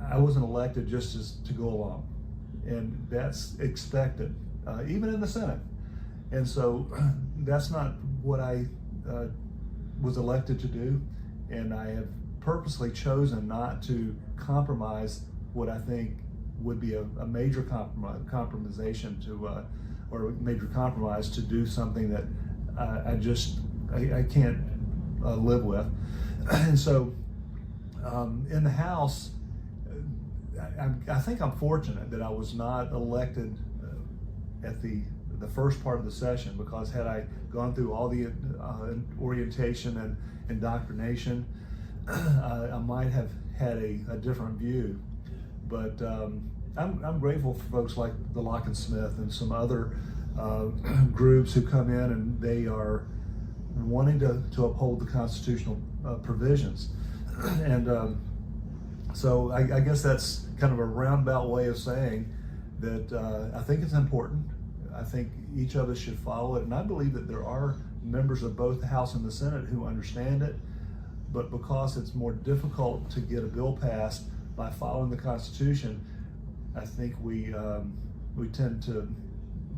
I wasn't elected just to go along, and that's expected, even in the Senate. And so that's not what I was elected to do, and I have purposely chosen not to compromise what I think would be a major compromisation to, or a major compromise to do something that I can't live with. And so in the House, I think I'm fortunate that I was not elected at the first part of the session, because had I gone through all the orientation and indoctrination, I might have had a different view. But I'm grateful for folks like the Lock and Smith and some other groups who come in and they are wanting to uphold the constitutional provisions. And so I guess that's kind of a roundabout way of saying that I think it's important. I think each of us should follow it. And I believe that there are members of both the House and the Senate who understand it. But because it's more difficult to get a bill passed by following the Constitution, I think we tend to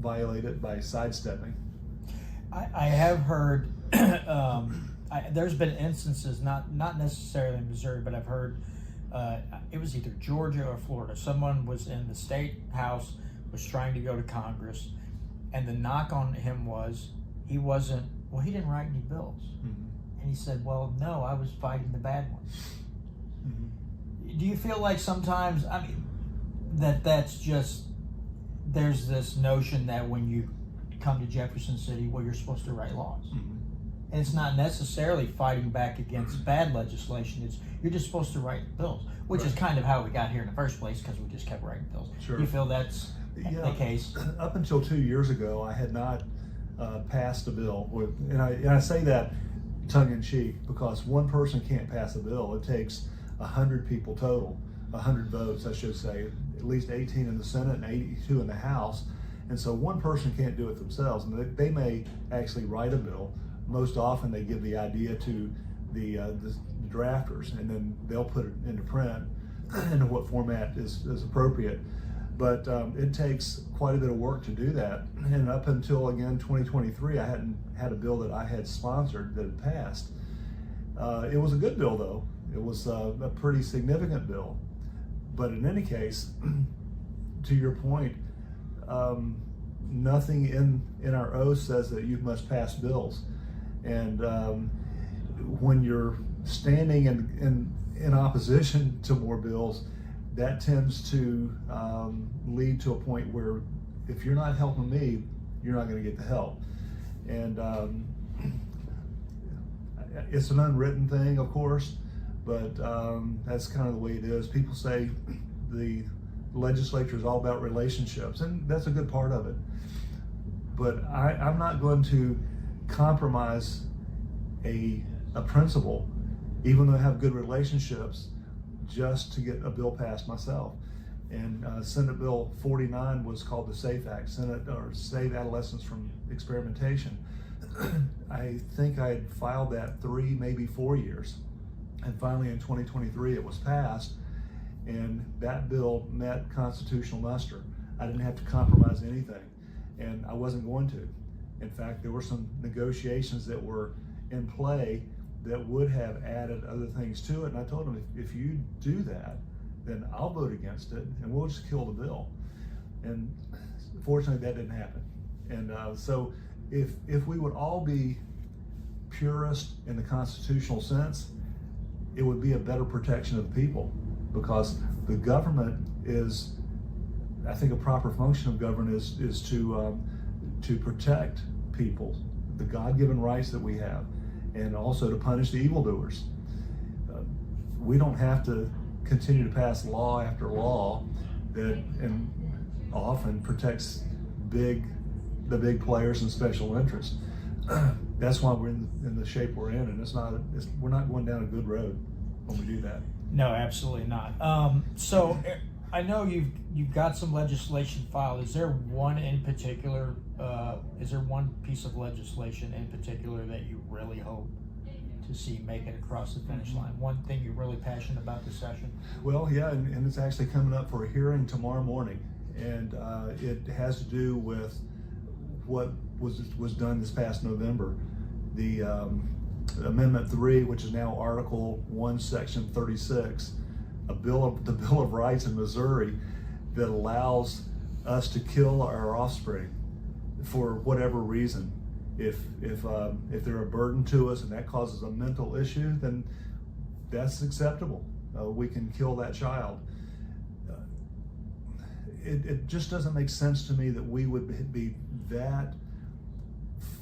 violate it by sidestepping. I have heard there's been instances, not necessarily in Missouri, but I've heard it was either Georgia or Florida. Someone was in the state house, was trying to go to Congress, and the knock on him was he didn't write any bills. Mm-hmm. And he said, well, no, I was fighting the bad ones. Mm-hmm. Do you feel like sometimes, that's just, there's this notion that when you come to Jefferson City, well, you're supposed to write laws. Mm-hmm. And it's not necessarily fighting back against bad legislation. You're just supposed to write bills, which is kind of how we got here in the first place, because we just kept writing bills. Sure. Do you feel that's the case? Up until 2 years ago, I had not passed a bill, and I say that tongue in cheek because one person can't pass a bill. It takes 100 people total, 100 votes, I should say, at least 18 in the Senate and 82 in the House. And so one person can't do it themselves, and they may actually write a bill. Most often they give the idea to the drafters, and then they'll put it into print into what format is appropriate. But it takes quite a bit of work to do that. And up until, again, 2023, I hadn't had a bill that I had sponsored that had passed. It was a good bill, though. It was a pretty significant bill. But in any case, to your point, nothing in our oath says that you must pass bills. And when you're standing in opposition to more bills, that tends to lead to a point where if you're not helping me, you're not going to get the help. And it's an unwritten thing, of course, but that's kind of the way it is. People say the legislature is all about relationships, and that's a good part of it. but I'm not going to compromise a principle, even though I have good relationships, just to get a bill passed myself. And Senate Bill 49 was called the SAFE Act, Save Adolescents from Experimentation. I think I had filed that 3, maybe 4 years. And finally in 2023 it was passed, and that bill met constitutional muster. I didn't have to compromise anything, and I wasn't going to. In fact, there were some negotiations that were in play that would have added other things to it, and I told them, if you do that, then I'll vote against it, and we'll just kill the bill. And fortunately, that didn't happen. And so if we would all be purist in the constitutional sense, it would be a better protection of the people, because the government is, I think a proper function of government is to protect people, the God-given rights that we have, and also to punish the evildoers. We don't have to continue to pass law after law that and often protects the big players and special interests. That's why we're in the shape we're in, and we're not going down a good road when we do that. No, absolutely not. So I know you've got some legislation filed. Is there one in particular? Is there one piece of legislation in particular that you really hope to see make it across the finish line? One thing you're really passionate about this session? Well, yeah, and it's actually coming up for a hearing tomorrow morning, and it has to do with what was done this past November. The Amendment 3, which is now Article 1, Section 36, the Bill of Rights in Missouri, that allows us to kill our offspring for whatever reason. If they're a burden to us and that causes a mental issue, then that's acceptable. We can kill that child. It just doesn't make sense to me that we would be that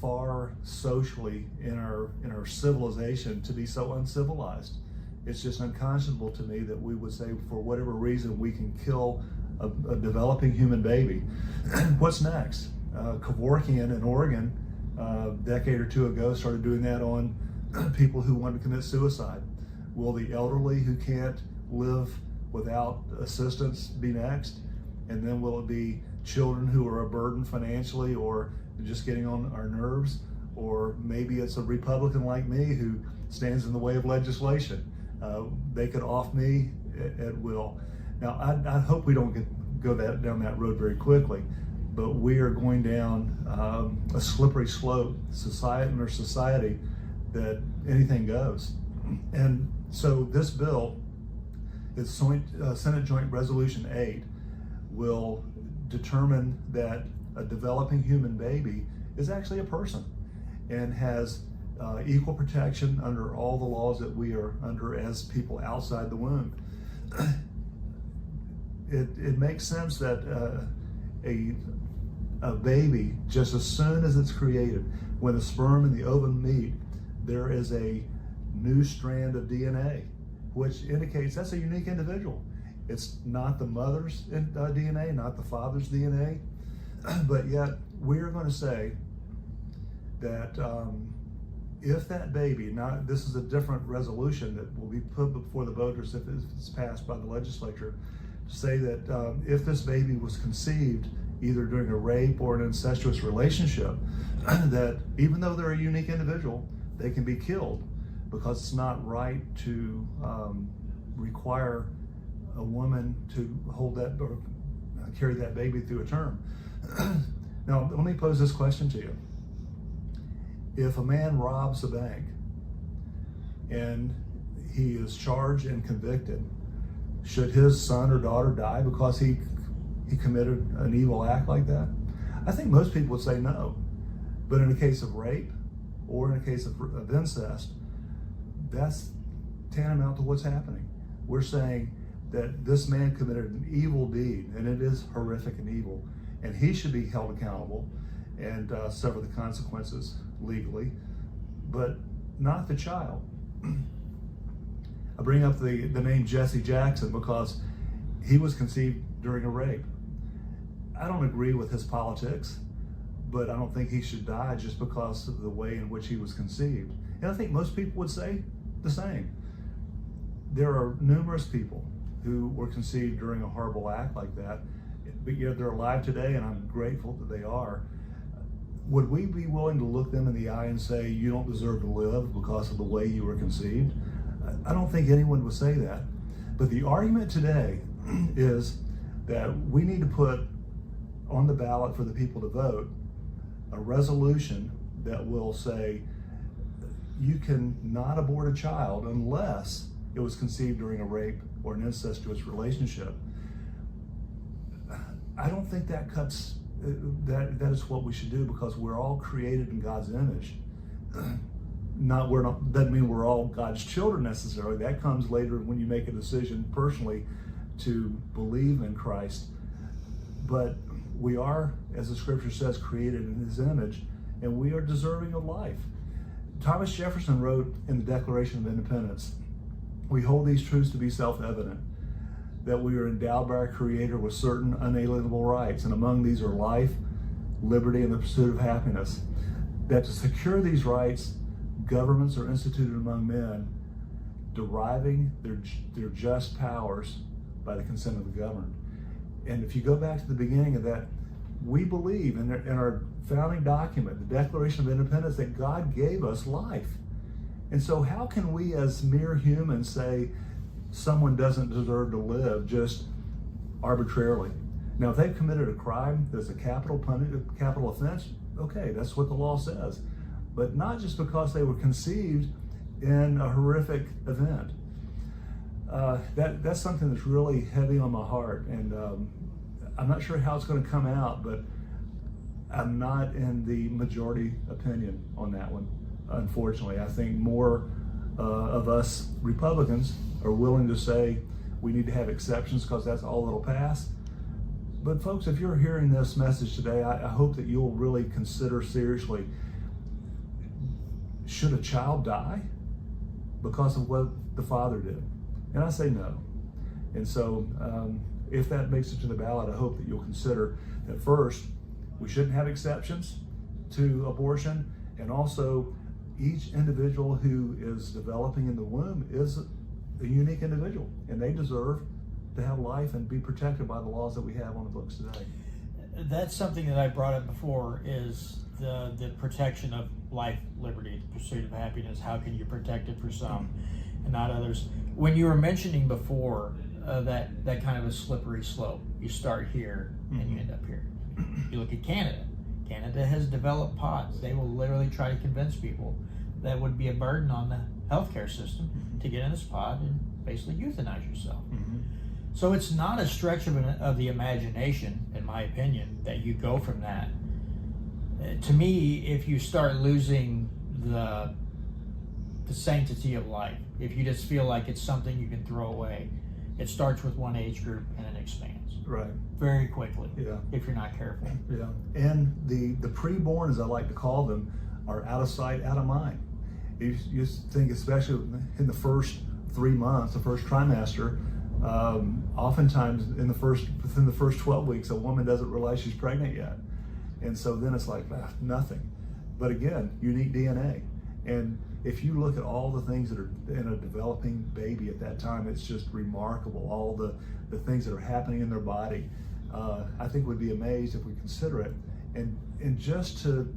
far socially in our civilization to be so uncivilized. It's just unconscionable to me that we would say, for whatever reason, we can kill a developing human baby. What's next? Kevorkian in Oregon a decade or two ago started doing that on people who want to commit suicide. Will the elderly who can't live without assistance be next? And then will it be children who are a burden financially or just getting on our nerves? Or maybe it's a Republican like me who stands in the way of legislation. They could off me at will. Now, I hope we don't go down that road very quickly, but we are going down a slippery slope, society that anything goes. And so this bill, it's Senate Joint Resolution 8, will determine that a developing human baby is actually a person and has equal protection under all the laws that we are under as people outside the womb. It makes sense that a baby, just as soon as it's created, when the sperm and the ovum meet, there is a new strand of DNA, which indicates that's a unique individual. It's not the mother's DNA, not the father's DNA, but yet we're going to say that if that baby, this is a different resolution that will be put before the voters if it's passed by the legislature, say that if this baby was conceived either during a rape or an incestuous relationship, that even though they're a unique individual, they can be killed, because it's not right to require a woman to hold that or carry that baby through a term. Now, let me pose this question to you. If a man robs a bank and he is charged and convicted, should his son or daughter die because he committed an evil act like that? I think most people would say no. But in a case of rape or in a case of incest, that's tantamount to what's happening. We're saying that this man committed an evil deed, and it is horrific and evil, and he should be held accountable and suffer the consequences legally, but not the child. I bring up the name Jesse Jackson because he was conceived during a rape. I don't agree with his politics, but I don't think he should die just because of the way in which he was conceived. And I think most people would say the same. There are numerous people who were conceived during a horrible act like that, but yet they're alive today, and I'm grateful that they are. Would we be willing to look them in the eye and say, you don't deserve to live because of the way you were conceived? I don't think anyone would say that. But the argument today is that we need to put on the ballot for the people to vote a resolution that will say you can not abort a child unless it was conceived during a rape or an incestuous relationship. I don't think that cuts, that is what we should do, because we're all created in God's image. Doesn't mean we're all God's children necessarily. That comes later when you make a decision personally to believe in Christ. But we are, as the scripture says, created in his image, and we are deserving of life. Thomas Jefferson wrote in the Declaration of Independence, "We hold these truths to be self-evident, that we are endowed by our Creator with certain unalienable rights, and among these are life, liberty, and the pursuit of happiness. That to secure these rights, governments are instituted among men, deriving their just powers by the consent of the governed." And if you go back to the beginning of that, we believe in our founding document, the Declaration of Independence, that God gave us life. And so how can we as mere humans say someone doesn't deserve to live just arbitrarily? Now, if they've committed a crime that's a capital offense, okay, that's what the law says. But not just because they were conceived in a horrific event. That's something that's really heavy on my heart, and I'm not sure how it's going to come out, but I'm not in the majority opinion on that one, unfortunately. I think more of us Republicans are willing to say we need to have exceptions because that's all that'll pass. But folks, if you're hearing this message today, I hope that you'll really consider seriously, should a child die because of what the father did? And I say no. And so if that makes it to the ballot, I hope that you'll consider that first, we shouldn't have exceptions to abortion, and also each individual who is developing in the womb is a unique individual, and they deserve to have life and be protected by the laws that we have on the books today. That's something that I brought up before, is the protection of life, liberty, the pursuit of happiness. How can you protect it for some and not others? When you were mentioning before that kind of a slippery slope, you start here and you end up here. You look at Canada. Canada has developed pods. They will literally try to convince people that would be a burden on the healthcare system to get in this pod and basically euthanize yourself. So it's not a stretch of the imagination, in my opinion, that you go from that. To me, if you start losing the sanctity of life, if you just feel like it's something you can throw away, it starts with one age group and it expands. Right. Very quickly. Yeah. If you're not careful. Yeah. And the preborn, as I like to call them, are out of sight, out of mind. You think, especially in the first 3 months, the first trimester, oftentimes within the first 12 weeks, a woman doesn't realize she's pregnant yet. And so then it's like, nothing. But again, unique DNA. And if you look at all the things that are in a developing baby at that time, it's just remarkable, all the things that are happening in their body. I think we'd be amazed if we consider it. And just to,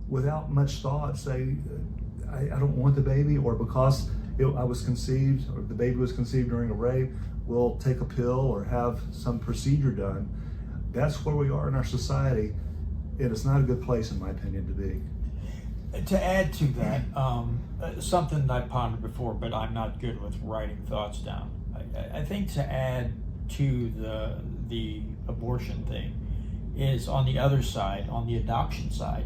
without much thought, say, I don't want the baby, or because I was conceived, or the baby was conceived during a rape, we'll take a pill or have some procedure done. That's where we are in our society, and it's not a good place, in my opinion, to be. To add to that, something that I pondered before, but I'm not good with writing thoughts down. I think to add to the abortion thing is on the other side, on the adoption side,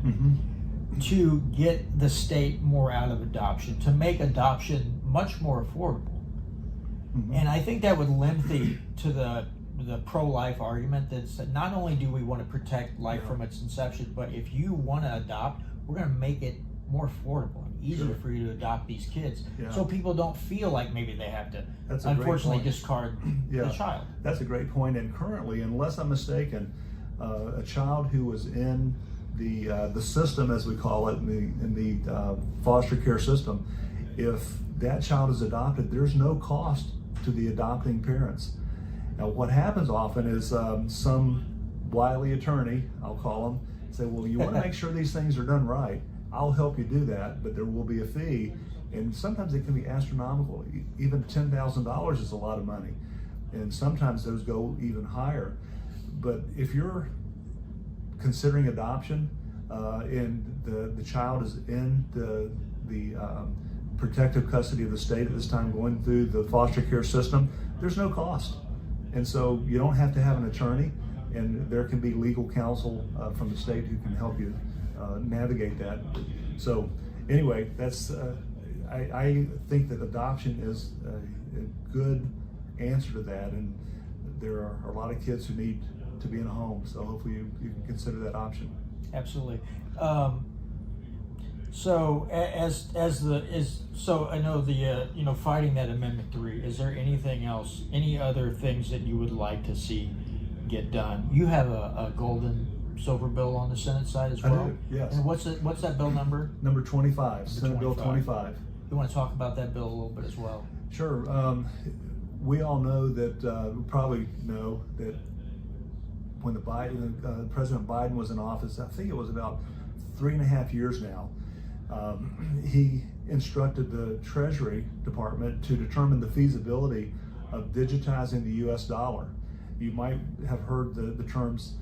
to get the state more out of adoption, to make adoption much more affordable. And I think that would lend to the pro-life argument that not only do we want to protect life from its inception, but if you want to adopt, we're going to make it more affordable and easier for you to adopt these kids, so people don't feel like maybe they have to unfortunately discard the child. That's a great point. And currently, unless I'm mistaken, a child who was in the system, as we call it, in the foster care system, if that child is adopted, there's no cost to the adopting parents. Now, what happens often is some wily attorney, I'll call them, say, well, you want to make sure these things are done right. I'll help you do that, but there will be a fee. And sometimes it can be astronomical. Even $10,000 is a lot of money. And sometimes those go even higher. But if you're considering adoption and the child is in the protective custody of the state at this time, going through the foster care system, there's no cost. And so you don't have to have an attorney, and there can be legal counsel from the state who can help you navigate that. So anyway, that's I think that adoption is a good answer to that, and there are a lot of kids who need to be in a home, so hopefully you can consider that option. Absolutely. So so I know the fighting that Amendment 3. Is there anything else? Any other things that you would like to see get done? You have a gold and silver bill on the Senate side as well. I do, yes. And what's that bill number? Number 25, Senate Bill 25. You want to talk about that bill a little bit as well? Sure. We all know that, we probably know that when President Biden was in office, I think it was about 3.5 years now, he instructed the Treasury Department to determine the feasibility of digitizing the U.S. dollar. You might have heard the terms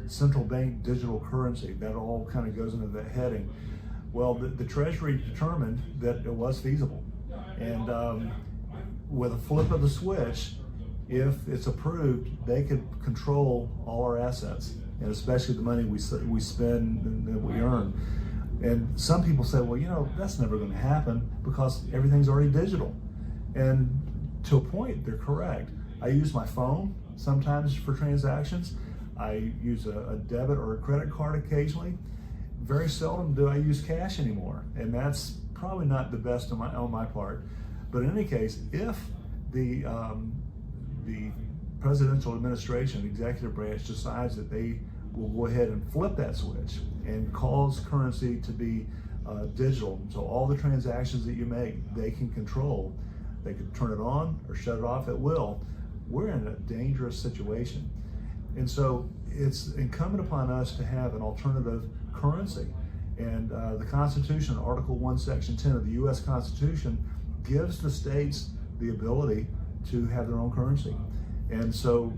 central bank digital currency. That all kind of goes into that heading. Well, the Treasury determined that it was feasible. And with a flip of the switch, if it's approved, they could control all our assets, and especially the money we spend and that we earn. And some people say, well, that's never going to happen because everything's already digital. And to a point, they're correct. I use my phone sometimes for transactions. I use a debit or a credit card occasionally. Very seldom do I use cash anymore, and that's probably not the best on my part. But in any case, if the presidential administration, executive branch, decides that they will go ahead and flip that switch and cause currency to be digital, so all the transactions that you make, they can control. They can turn it on or shut it off at will. We're in a dangerous situation. And so it's incumbent upon us to have an alternative currency. And the Constitution, Article 1, Section 10 of the U.S. Constitution, gives the states the ability to have their own currency. And so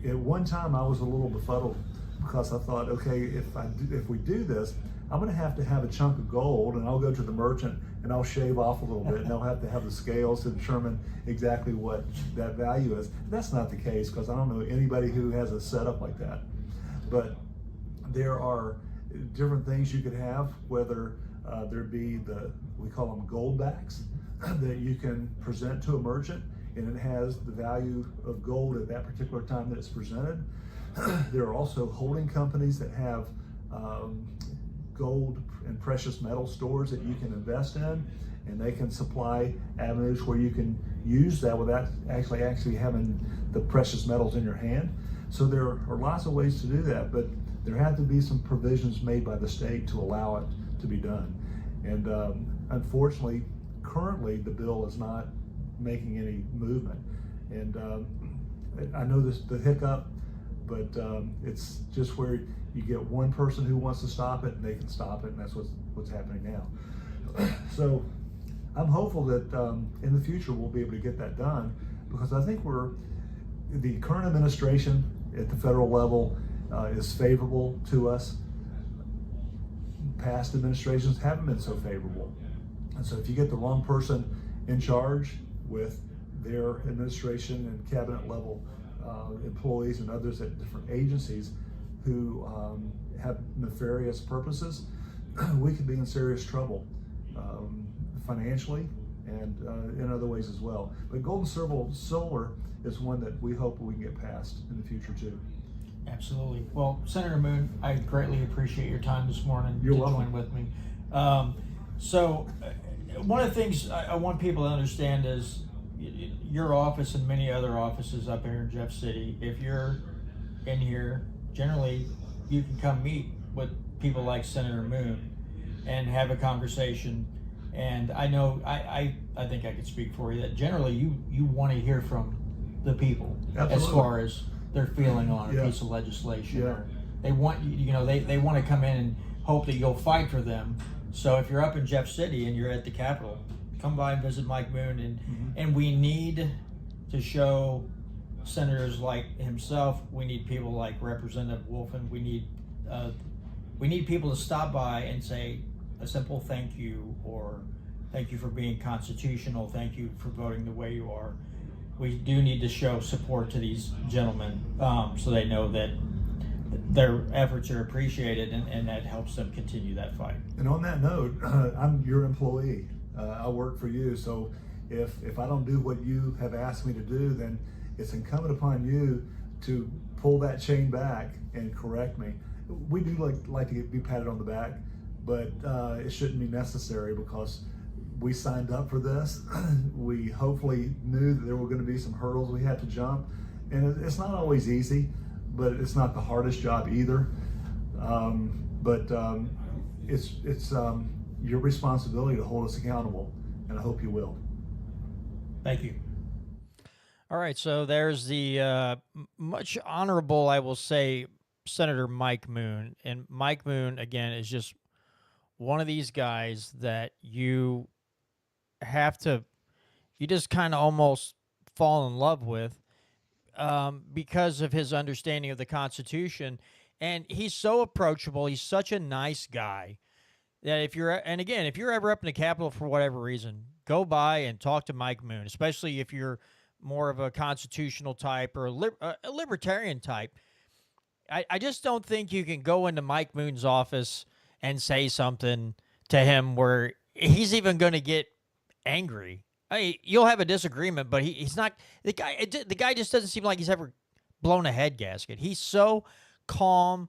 at one time I was a little befuddled because I thought, okay, if we do this, I'm going to have a chunk of gold, and I'll go to the merchant and I'll shave off a little bit, and I'll have to have the scales to determine exactly what that value is. That's not the case, because I don't know anybody who has a setup like that. But there are different things you could have, whether there be we call them gold backs, that you can present to a merchant, and it has the value of gold at that particular time that it's presented. There are also holding companies that have gold and precious metal stores that you can invest in, and they can supply avenues where you can use that without actually having the precious metals in your hand. So there are lots of ways to do that, but there have to be some provisions made by the state to allow it to be done. And unfortunately, currently the bill is not making any movement. And I know the hiccup, but it's just where you get one person who wants to stop it, and they can stop it, and that's what's happening now. So I'm hopeful that in the future we'll be able to get that done, because I think the current administration at the federal level is favorable to us. Past administrations haven't been so favorable. And so if you get the wrong person in charge with their administration and cabinet level employees and others at different agencies who have nefarious purposes, we could be in serious trouble financially and in other ways as well. But gold and silver is one that we hope we can get past in the future too. Absolutely. Well, Senator Moon, I greatly appreciate your time this morning You're to welcome. join with me. So one of the things I want people to understand is your office and many other offices up here in Jeff City, if you're in here, generally you can come meet with people like Senator Moon and have a conversation. And I know I think I could speak for you that generally you want to hear from the people Absolutely. as far as their feeling on a Yeah. piece of legislation. Yeah. Or they want they want to come in and hope that you'll fight for them. So if you're up in Jeff City and you're at the Capitol, come by and visit Mike Moon, and we need to show senators like himself. We need people like Representative Wolfin. We need people to stop by and say a simple thank you, or thank you for being constitutional, thank you for voting the way you are. We do need to show support to these gentlemen, so they know that their efforts are appreciated, and that helps them continue that fight. And on that note, I'm your employee. I work for you, so if I don't do what you have asked me to do, then it's incumbent upon you to pull that chain back and correct me. We do like to be patted on the back, but it shouldn't be necessary because we signed up for this. We hopefully knew that there were going to be some hurdles we had to jump, and it's not always easy, but it's not the hardest job either. It's your responsibility to hold us accountable, and I hope you will. Thank you. All right, so there's the much honorable, I will say, Senator Mike Moon. And Mike Moon, again, is just one of these guys that you just kind of almost fall in love with because of his understanding of the Constitution. And he's so approachable. He's such a nice guy that if you're ever up in the Capitol for whatever reason, go by and talk to Mike Moon, especially if you're more of a constitutional type or a libertarian type. I just don't think you can go into Mike Moon's office and say something to him where he's even going to get angry. I mean, you'll have a disagreement, but he's not the guy. The guy just doesn't seem like he's ever blown a head gasket. He's so calm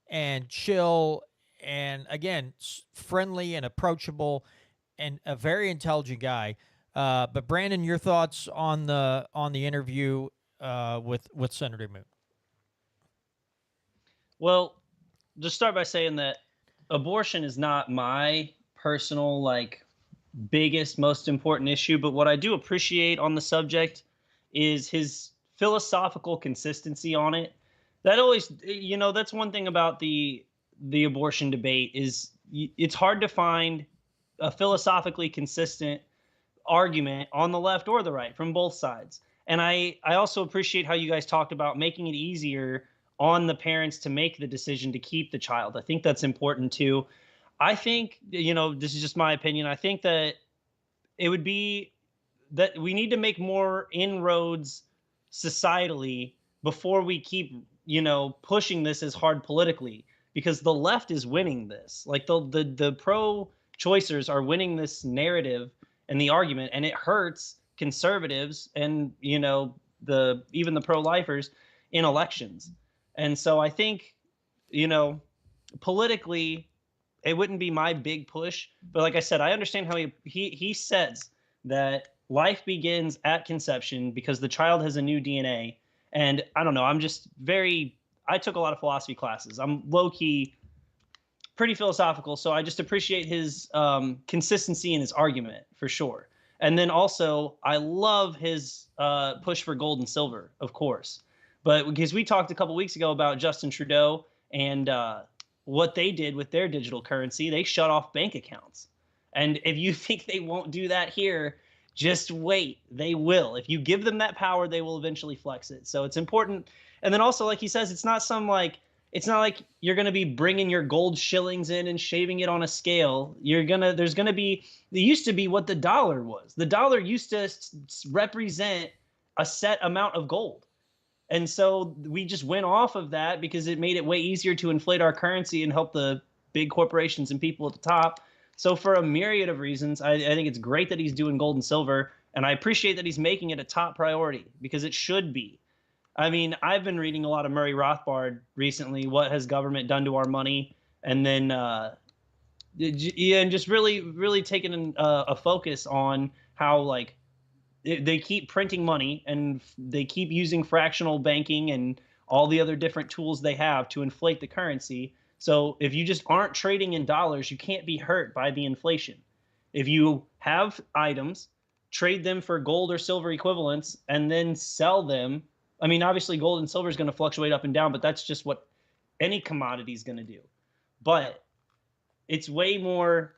and chill, and again, friendly and approachable, and a very intelligent guy. But Brandon, your thoughts on the interview with Senator Moon? Well, just start by saying that abortion is not my personal biggest, most important issue, but what I do appreciate on the subject is his philosophical consistency on it. That always, that's one thing about the abortion debate is it's hard to find a philosophically consistent argument on the left or the right from both sides. And I also appreciate how you guys talked about making it easier on the parents to make the decision to keep the child. I think that's important too. I think, this is just my opinion. I think that it would be that we need to make more inroads societally before we keep, pushing this as hard politically, because the left is winning this. Like the pro-choicers are winning this narrative and the argument, and it hurts conservatives and, even the pro-lifers in elections. And so I think, politically, it wouldn't be my big push. But like I said, I understand how he says that life begins at conception because the child has a new DNA. And I don't know, I took a lot of philosophy classes. I'm low-key pretty philosophical, so I just appreciate his consistency in his argument for sure. And then also, I love his push for gold and silver, of course. But because we talked a couple weeks ago about Justin Trudeau and what they did with their digital currency, they shut off bank accounts. And if you think they won't do that here, just wait. They will. If you give them that power, they will eventually flex it. So it's important. And then also, like he says, it's not like you're going to be bringing your gold shillings in and shaving it on a scale. There used to be what the dollar was. The dollar used to represent a set amount of gold. And so we just went off of that because it made it way easier to inflate our currency and help the big corporations and people at the top. So for a myriad of reasons, I think it's great that he's doing gold and silver. And I appreciate that he's making it a top priority because it should be. I mean, I've been reading a lot of Murray Rothbard recently, What Has Government Done to Our Money? And then and just really, really taking a focus on how they keep printing money and they keep using fractional banking and all the other different tools they have to inflate the currency. So if you just aren't trading in dollars, you can't be hurt by the inflation. If you have items, trade them for gold or silver equivalents and then sell them. I mean, obviously gold and silver is going to fluctuate up and down, but that's just what any commodity is going to do. But it's way more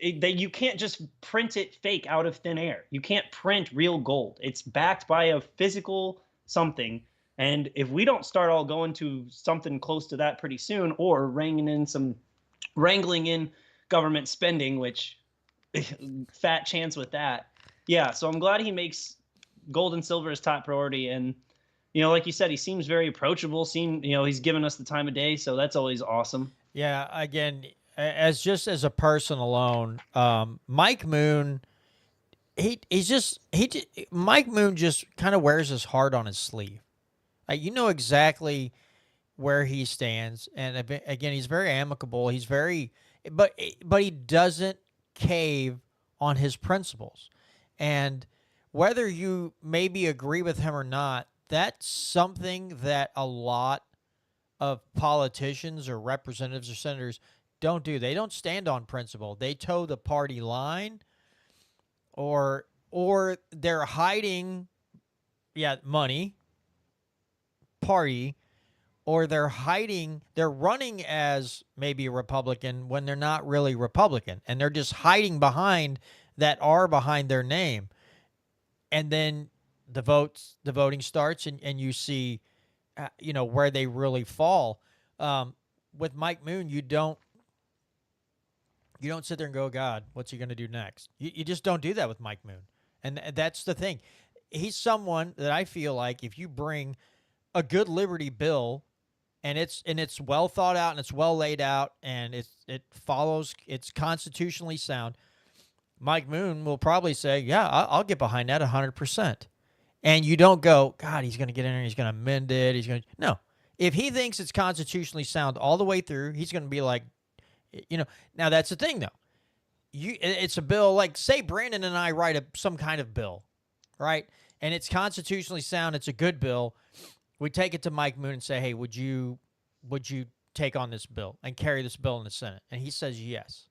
that you can't just print it fake out of thin air. You can't print real gold. It's backed by a physical something. And if we don't start all going to something close to that pretty soon, or wrangling in government spending, which fat chance with that. Yeah, so I'm glad he makes gold and silver his top priority. And, like you said, he seems very approachable. He's given us the time of day, so that's always awesome. Yeah, again, as a person alone, Mike Moon, Mike Moon just kind of wears his heart on his sleeve. You know exactly where he stands, and again, he's very amicable. He's but he doesn't cave on his principles. And whether you maybe agree with him or not, that's something that a lot of politicians or representatives or senators don't do. They don't stand on principle. They toe the party line, or they're hiding money, party, or they're running as maybe a Republican when they're not really Republican, and they're just hiding behind that R behind their name. And then the voting starts, and you see where they really fall. With Mike Moon, you don't sit there and go, God, what's he going to do next? You just don't do that with Mike Moon. And that's the thing. He's someone that I feel like if you bring a good liberty bill, and it's well thought out and it's well laid out and it's constitutionally sound, Mike Moon will probably say, yeah, I'll get behind that 100%. And you don't go, God, he's going to get in there, he's going to amend it, no. If he thinks it's constitutionally sound all the way through, he's going to be like, now that's the thing though. It's a bill, like say Brandon and I write some kind of bill, right? And it's constitutionally sound, it's a good bill. We take it to Mike Moon and say, hey, would you take on this bill and carry this bill in the Senate? And he says yes.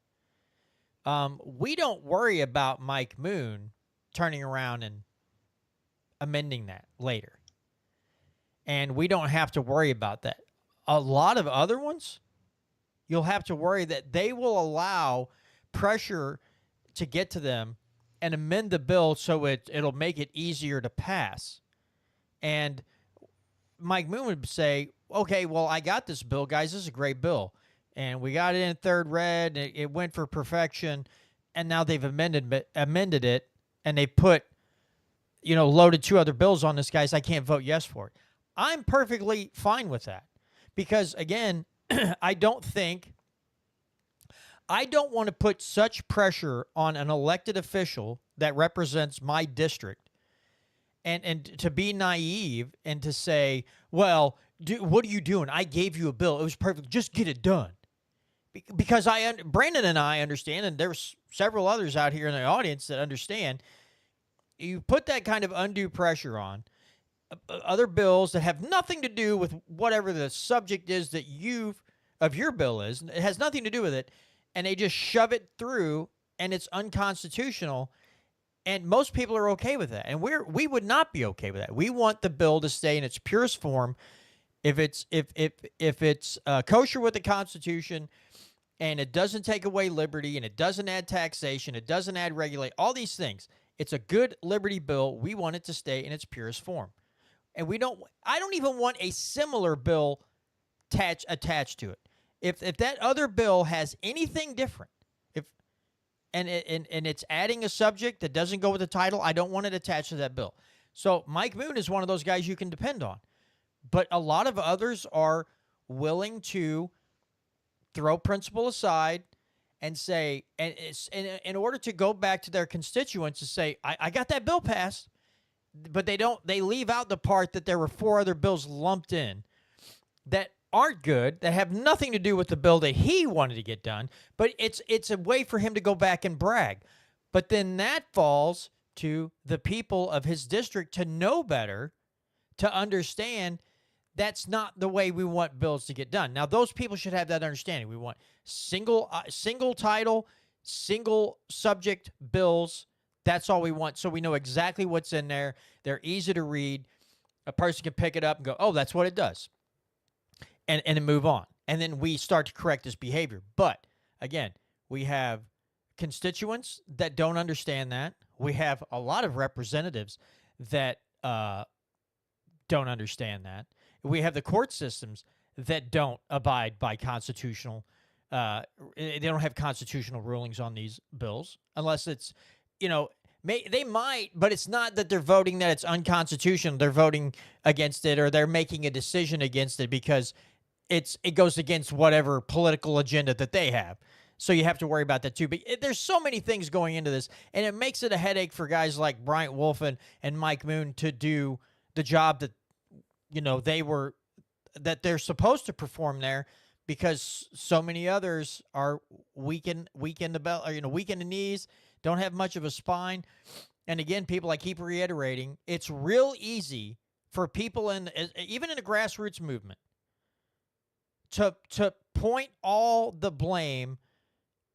We don't worry about Mike Moon turning around and amending that later. And we don't have to worry about that. A lot of other ones, you'll have to worry that they will allow pressure to get to them and amend the bill so it'll make it easier to pass. And Mike Moon would say, okay, well, I got this bill, guys. This is a great bill. And we got it in third read. It went for perfection. And now they've amended it, and they put, loaded 2 other bills on this, guys. I can't vote yes for it. I'm perfectly fine with that. Because, again, I don't want to put such pressure on an elected official that represents my district and to be naive and to say, well, what are you doing? I gave you a bill. It was perfect. Just get it done. Because Brandon and I understand, and there's several others out here in the audience that understand, you put that kind of undue pressure on other bills that have nothing to do with whatever the subject is of your bill is. It has nothing to do with it. And they just shove it through, and it's unconstitutional. And most people are okay with that. And we would not be okay with that. We want the bill to stay in its purest form. If it's kosher with the Constitution, and it doesn't take away liberty, and it doesn't add taxation, it doesn't add regulate, all these things. It's a good liberty bill. We want it to stay in its purest form. And I don't even want a similar bill attached to it. If that other bill has anything different, and it's adding a subject that doesn't go with the title, I don't want it attached to that bill. So Mike Moon is one of those guys you can depend on. But a lot of others are willing to throw principle aside and say, and in order to go back to their constituents and say, I got that bill passed, but they leave out the part that there were 4 other bills lumped in that aren't good, that have nothing to do with the bill that he wanted to get done, but it's a way for him to go back and brag. But then that falls to the people of his district to know better, to understand That's not the way we want bills to get done. Now, those people should have that understanding. We want single title, single subject bills. That's all we want. So we know exactly what's in there. They're easy to read. A person can pick it up and go, oh, that's what it does. And then move on. And then we start to correct this behavior. But again, we have constituents that don't understand that. We have a lot of representatives that don't understand that. We have the court systems that don't abide by constitutional. They don't have constitutional rulings on these bills unless it's, they might, but it's not that they're voting that it's unconstitutional. They're voting against it, or they're making a decision against it because it goes against whatever political agenda that they have. So you have to worry about that too. But there's so many things going into this, and it makes it a headache for guys like Bryant Wolfin and Mike Moon to do the job that they're supposed to perform there, because so many others are weak in the knees, don't have much of a spine. And again, people, I keep reiterating, it's real easy for people even in the grassroots movement to point all the blame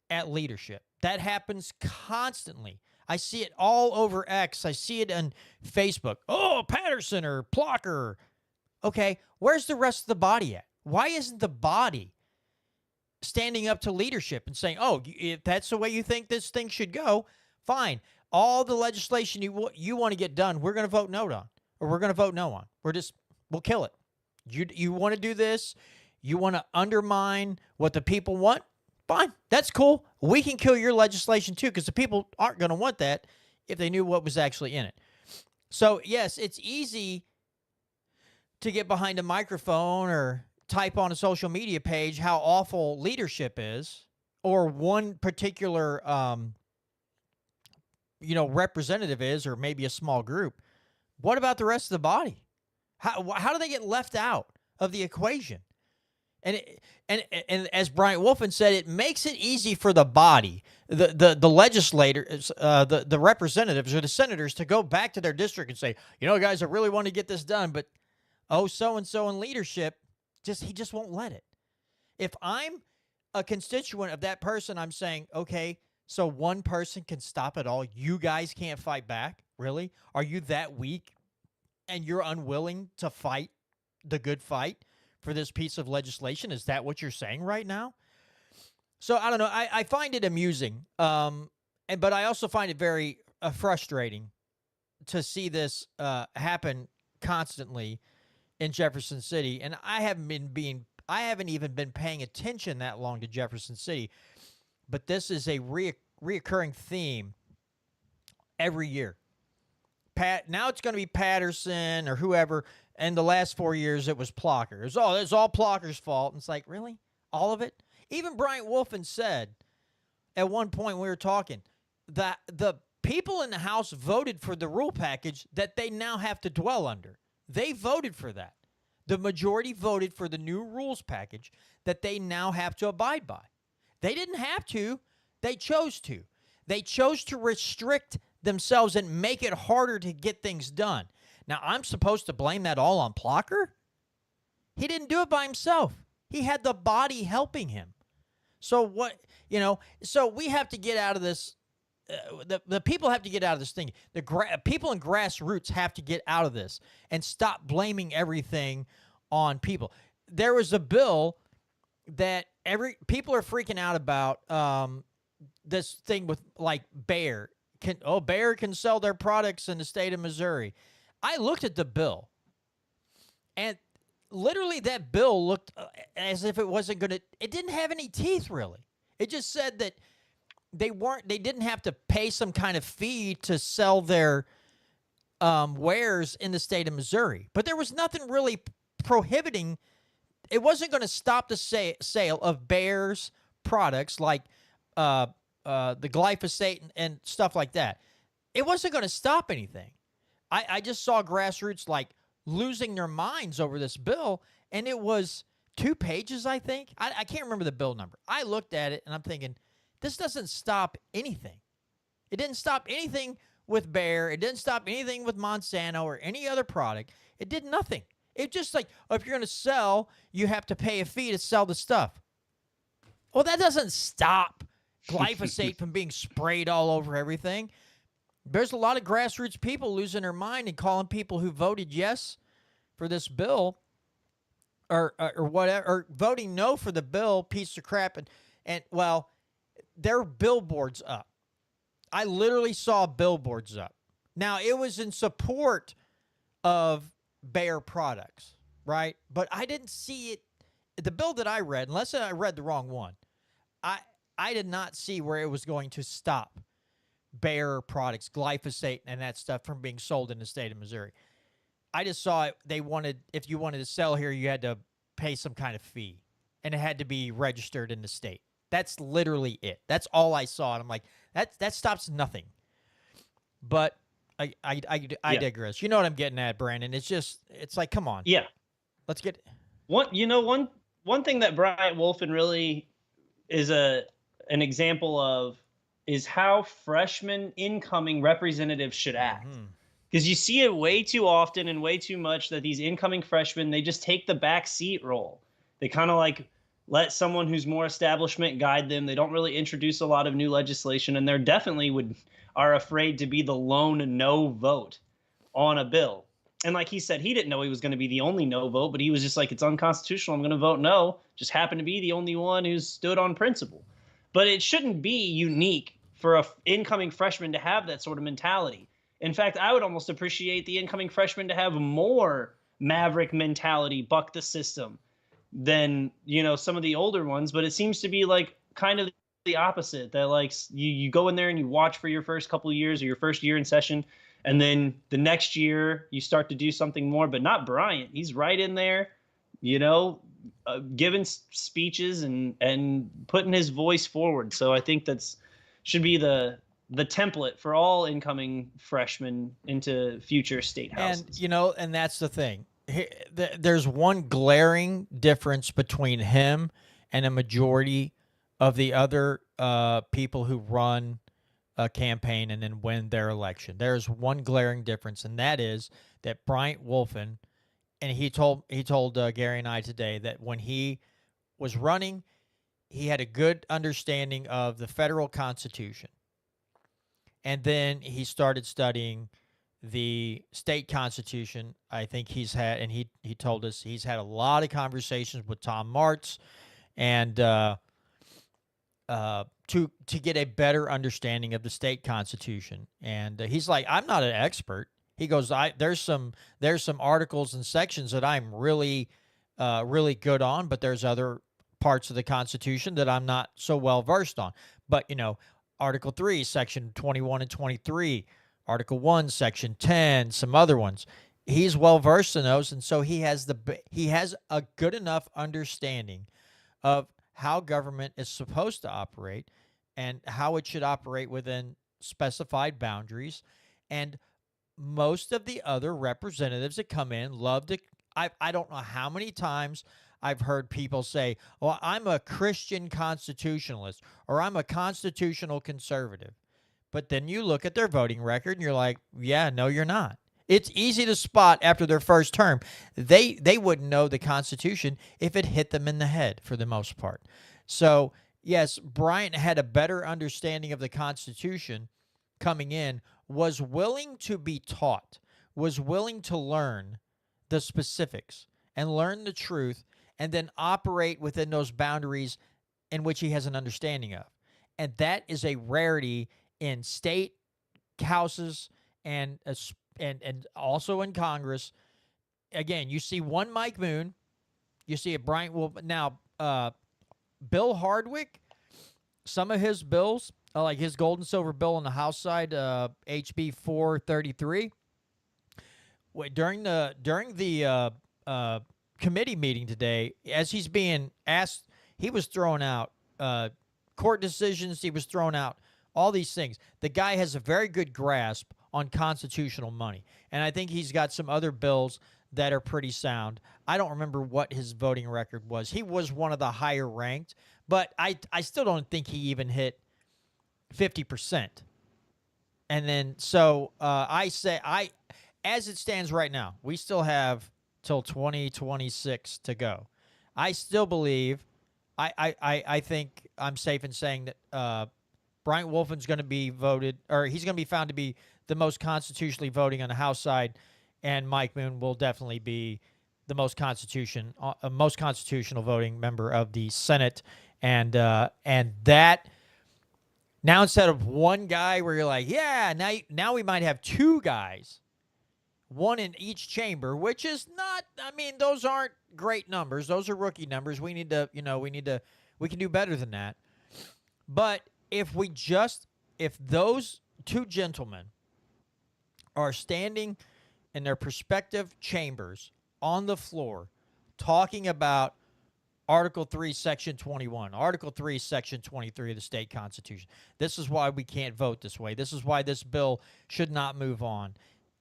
at leadership. That happens constantly. I see it all over X. I see it on Facebook. Oh, Patterson or Plocker. Okay, where's the rest of the body at? Why isn't the body standing up to leadership and saying, oh, if that's the way you think this thing should go, fine. All the legislation you want to get done, we're going to vote no on, or we're going to vote no on. We'll kill it. You want to do this? You want to undermine what the people want? Fine, that's cool. We can kill your legislation too, because the people aren't going to want that if they knew what was actually in it. So, yes, it's easy to get behind a microphone or type on a social media page how awful leadership is, or one particular representative is, or maybe a small group. What about the rest of the body? How do they get left out of the equation? And as Bryant Wolfin said, it makes it easy for the body, the legislators, the representatives or the senators, to go back to their district and say, guys, I really want to get this done, but so-and-so in leadership, he just won't let it. If I'm a constituent of that person, I'm saying, okay, so one person can stop it all. You guys can't fight back? Really? Are you that weak and you're unwilling to fight the good fight for this piece of legislation? Is that what you're saying right now? So I don't know. I find it amusing, but I also find it very frustrating to see this happen constantly in Jefferson City. And I haven't even been paying attention that long to Jefferson City, but this is a reoccurring theme every year. Now it's going to be Patterson or whoever. And the last 4 years, it was Plocker. It's all Plocker's fault. And it's like, really? All of it? Even Bryant Wolfin said at one point we were talking that the people in the House voted for the rule package that they now have to dwell under. They voted for that. The majority voted for the new rules package that they now have to abide by. They didn't have to. They chose to. They chose to restrict themselves and make it harder to get things done. Now, I'm supposed to blame that all on Plocker? He didn't do it by himself. He had the body helping him. So so we have to get out of this. The people have to get out of this thing. The people in grassroots have to get out of this and stop blaming everything on people. There was a bill that people are freaking out about, this thing with like Bayer. Bayer can sell their products in the state of Missouri. I looked at the bill, and literally that bill looked as if it wasn't going to, it didn't have any teeth really. It just said that they didn't have to pay some kind of fee to sell their wares in the state of Missouri. But there was nothing really prohibiting. It wasn't going to stop the sale of Bayer's products like the glyphosate and stuff like that. It wasn't going to stop anything. I just saw grassroots like losing their minds over this bill, and it was 2 pages, I think. I can't remember the bill number. I looked at it, and I'm thinking, this doesn't stop anything. It didn't stop anything with Bayer. It didn't stop anything with Monsanto or any other product. It did nothing. It's just like, if you're going to sell, you have to pay a fee to sell the stuff. Well, that doesn't stop glyphosate from being sprayed all over everything. There's a lot of grassroots people losing their mind and calling people who voted yes for this bill or whatever, or voting no for the bill, piece of crap. And well, there are billboards up. I literally saw billboards up. Now, it was in support of Bayer products, right? But I didn't see it. The bill that I read, unless I read the wrong one, I did not see where it was going to stop Bayer products, glyphosate, and that stuff from being sold in the state of Missouri. I just saw it. They wanted, if you wanted to sell here, you had to pay some kind of fee, and it had to be registered in the state. That's literally it. That's all I saw, and I'm like, that stops nothing. But I digress. You know what I'm getting at, Brandon? It's like, come on. Yeah. Let's get one thing that Bryant Wolfin really is an example of is how freshman incoming representatives should act. Because you see it way too often and way too much that these incoming freshmen, they just take the back seat role. They kind of like let someone who's more establishment guide them. They don't really introduce a lot of new legislation, and they're definitely are afraid to be the lone no vote on a bill. And like he said, he didn't know he was going to be the only no vote, but he was just like, it's unconstitutional, I'm going to vote no. Just happened to be the only one who stood on principle. But it shouldn't be unique for an incoming freshman to have that sort of mentality. In fact, I would almost appreciate the incoming freshman to have more maverick mentality, buck the system, than, some of the older ones. But it seems to be like kind of the opposite, that like you go in there and you watch for your first couple of years or your first year in session, and then the next year you start to do something more. But not Bryant. He's right in there, giving speeches and putting his voice forward. So I think that's should be the template for all incoming freshmen into future state houses. And and that's the thing. There's one glaring difference between him and a majority of the other people who run a campaign and then win their election. There's one glaring difference, and that is that Bryant Wolfin, and he told Gary and I today that when he was running, he had a good understanding of the federal Constitution. And then he started studying the state constitution. I think he's had, and he told us he's had a lot of conversations with Tom Martz, and to get a better understanding of the state constitution. And he's like, I'm not an expert. He goes, there's some articles and sections that I'm really good on, but there's other parts of the Constitution that I'm not so well versed on. But Article 3, Section 21 and 23, Article 1, Section 10, some other ones. He's well versed in those, and so he has a good enough understanding of how government is supposed to operate and how it should operate within specified boundaries. And most of the other representatives that come in love to. I don't know how many times I've heard people say, well, I'm a Christian constitutionalist, or I'm a constitutional conservative. But then you look at their voting record and you're like, yeah, no, you're not. It's easy to spot after their first term. They wouldn't know the Constitution if it hit them in the head for the most part. So, yes, Bryant had a better understanding of the Constitution coming in, was willing to be taught, was willing to learn the specifics and learn the truth, and then operate within those boundaries in which he has an understanding of. And that is a rarity in state houses and also in Congress. Again, you see one Mike Moon, you see a Bryant Wolf. Now, Bill Hardwick, some of his bills, like his gold and silver bill on the House side, HB 433, during the committee meeting today, as he's being asked, he was throwing out court decisions. He was throwing out all these things. The guy has a very good grasp on constitutional money, and I think he's got some other bills that are pretty sound. I don't remember what his voting record was. He was one of the higher ranked, but I still don't think he even hit 50%. And then, so I say, as it stands right now, we still have till 2026 to go. I still believe, I think I'm safe in saying that Bryant Wolfin's going to be voted, or he's going to be found to be the most constitutionally voting on the House side, and Mike Moon will definitely be the most constitutional voting member of the Senate, and that now instead of one guy where you're like, yeah, now we might have two guys, one in each chamber, which is not. I mean, those aren't great numbers. Those are rookie numbers. We can do better than that. But if those two gentlemen are standing in their respective chambers on the floor talking about Article 3, Section 21, Article 3, Section 23 of the state constitution, this is why we can't vote this way. This is why this bill should not move on.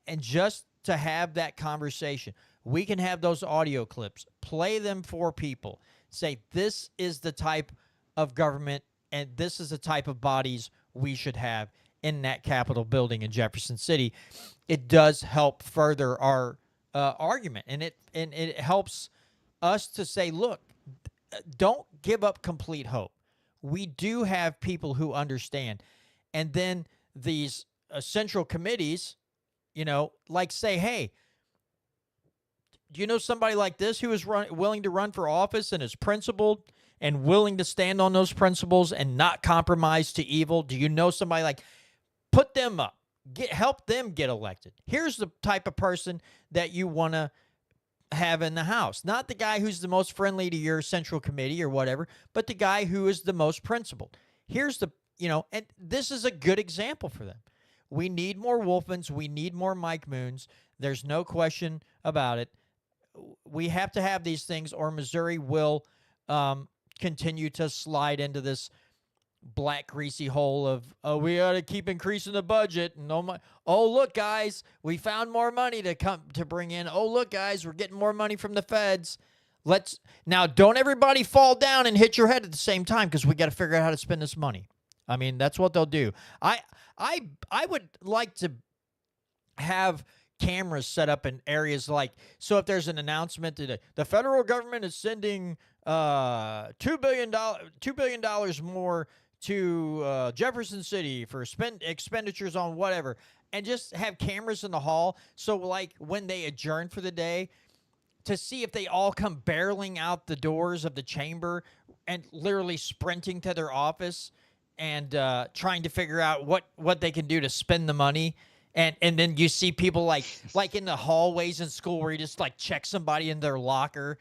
And just to have that conversation, we can have those audio clips, play them for people, say this is the type of government and this is the type of bodies we should have in that Capitol building in Jefferson City. It does help further our argument, and it helps us to say, look, don't give up complete hope. We do have people who understand, and then these central committees, like say, hey, do you know somebody like this who is willing to run for office and is principled and willing to stand on those principles and not compromise to evil? Do you know somebody like, put them up, help them get elected? Here's the type of person that you want to have in the House. Not the guy who's the most friendly to your central committee or whatever, but the guy who is the most principled. Here's the, and this is a good example for them. We need more Wolfins. We need more Mike Moons. There's no question about it. We have to have these things, or Missouri will continue to slide into this black greasy hole of, oh, we got to keep increasing the budget, and oh look guys, we found more money to bring in. Oh look guys, we're getting more money from the feds. Now don't everybody fall down and hit your head at the same time, because we got to figure out how to spend this money. I mean, that's what they'll do. I would like to have cameras set up in areas like, so if there's an announcement that the federal government is sending $2 billion more to Jefferson City for expenditures on whatever, and just have cameras in the hall, so like when they adjourn for the day, to see if they all come barreling out the doors of the chamber and literally sprinting to their office and trying to figure out what they can do to spend the money. And then you see people like in the hallways in school where you just like check somebody in their locker,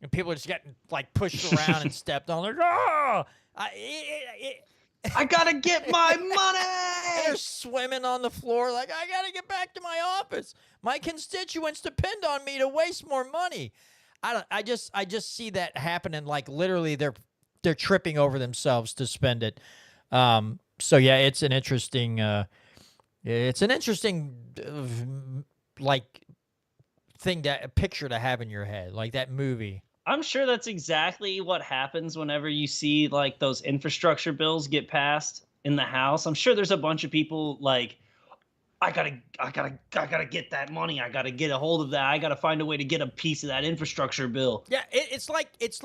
and people are just getting like pushed around and stepped on. Like, oh, I gotta get my money. They're swimming on the floor like, I gotta get back to my office. My constituents depend on me to waste more money. I just see that happening. Like literally, they're tripping over themselves to spend it. So yeah, it's an interesting. Like picture to have in your head, like that movie. I'm sure that's exactly what happens whenever you see like those infrastructure bills get passed in the House. I'm sure there's a bunch of people like, I gotta get that money. I gotta get a hold of that. I gotta find a way to get a piece of that infrastructure bill. Yeah, it's like it's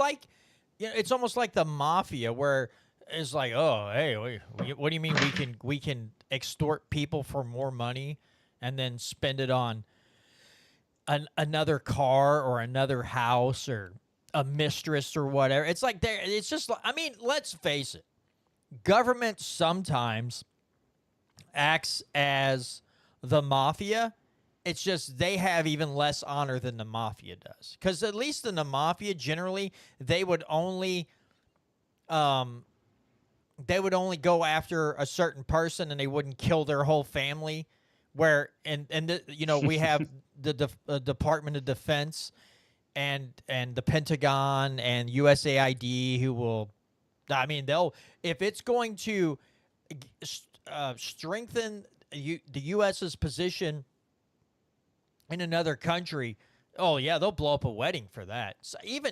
almost like the mafia, where it's like, oh, hey, what do you mean we can extort people for more money and then spend it on another car or another house or a mistress or whatever? It's like it's just, I mean, let's face it. Government sometimes acts as the mafia. It's just they have even less honor than the mafia does. Because at least in the mafia, generally, they would only go after a certain person, and they wouldn't kill their whole family. Where we have the Department of Defense and the Pentagon and USAID, who will, I mean, if it's going to strengthen the U.S.'s position in another country, oh yeah, they'll blow up a wedding for that. So even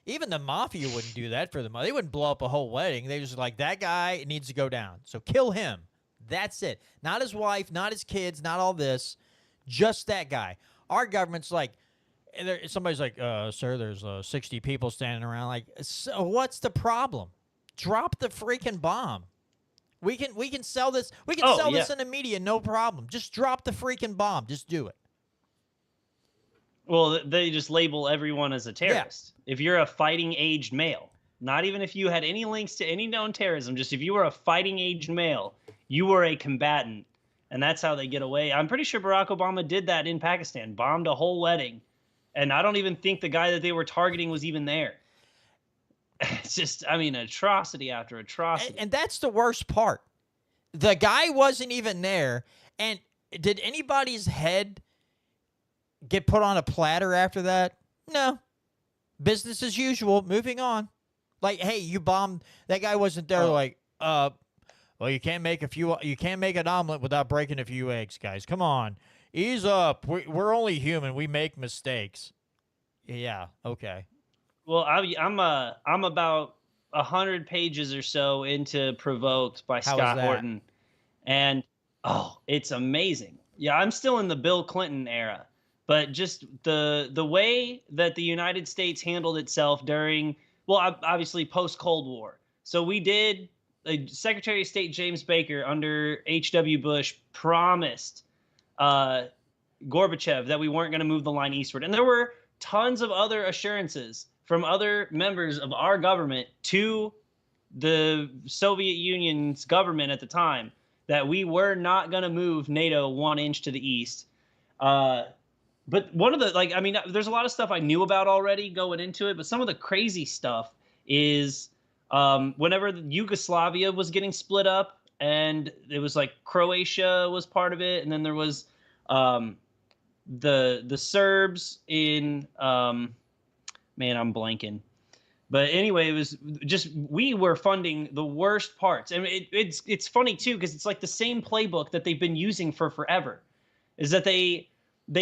the mafia wouldn't do that for them. They wouldn't blow up a whole wedding. They just like, that guy needs to go down, so kill him. That's it. Not his wife, not his kids, not all this. Just that guy. Our government's like, And somebody's like, sir, there's 60 people standing around. Like, so what's the problem? Drop the freaking bomb. We can sell this. We can sell this in the media, no problem. Just drop the freaking bomb. Just do it. Well, they just label everyone as a terrorist. Yeah. If you're a fighting-aged male, not even if you had any links to any known terrorism, just if you were a fighting-aged male, you were a combatant, and that's how they get away. I'm pretty sure Barack Obama did that in Pakistan, bombed a whole wedding, and I don't even think the guy that they were targeting was even there. It's just, I mean, atrocity after atrocity. And that's the worst part. The guy wasn't even there, and did anybody's head get put on a platter after that? No. Business as usual. Moving on. Like, hey, you bombed. That guy wasn't there. Like, well, you can't make an omelet without breaking a few eggs, guys. Come on, ease up. We're only human. We make mistakes. Yeah. Okay. Well, I'm about 100 pages or so into Provoked by Scott Horton, and it's amazing. Yeah, I'm still in the Bill Clinton era. But just the way that the United States handled itself during, well, obviously post-Cold War. So we did, Secretary of State James Baker under H.W. Bush promised Gorbachev that we weren't going to move the line eastward. And there were tons of other assurances from other members of our government to the Soviet Union's government at the time that we were not going to move NATO 1 inch to the east. But one of the, there's a lot of stuff I knew about already going into it, but some of the crazy stuff is whenever Yugoslavia was getting split up, and it was like Croatia was part of it, and then there was the Serbs in, man, I'm blanking. But anyway, it was just, we were funding the worst parts. And it's funny, too, because it's like the same playbook that they've been using for forever, is that they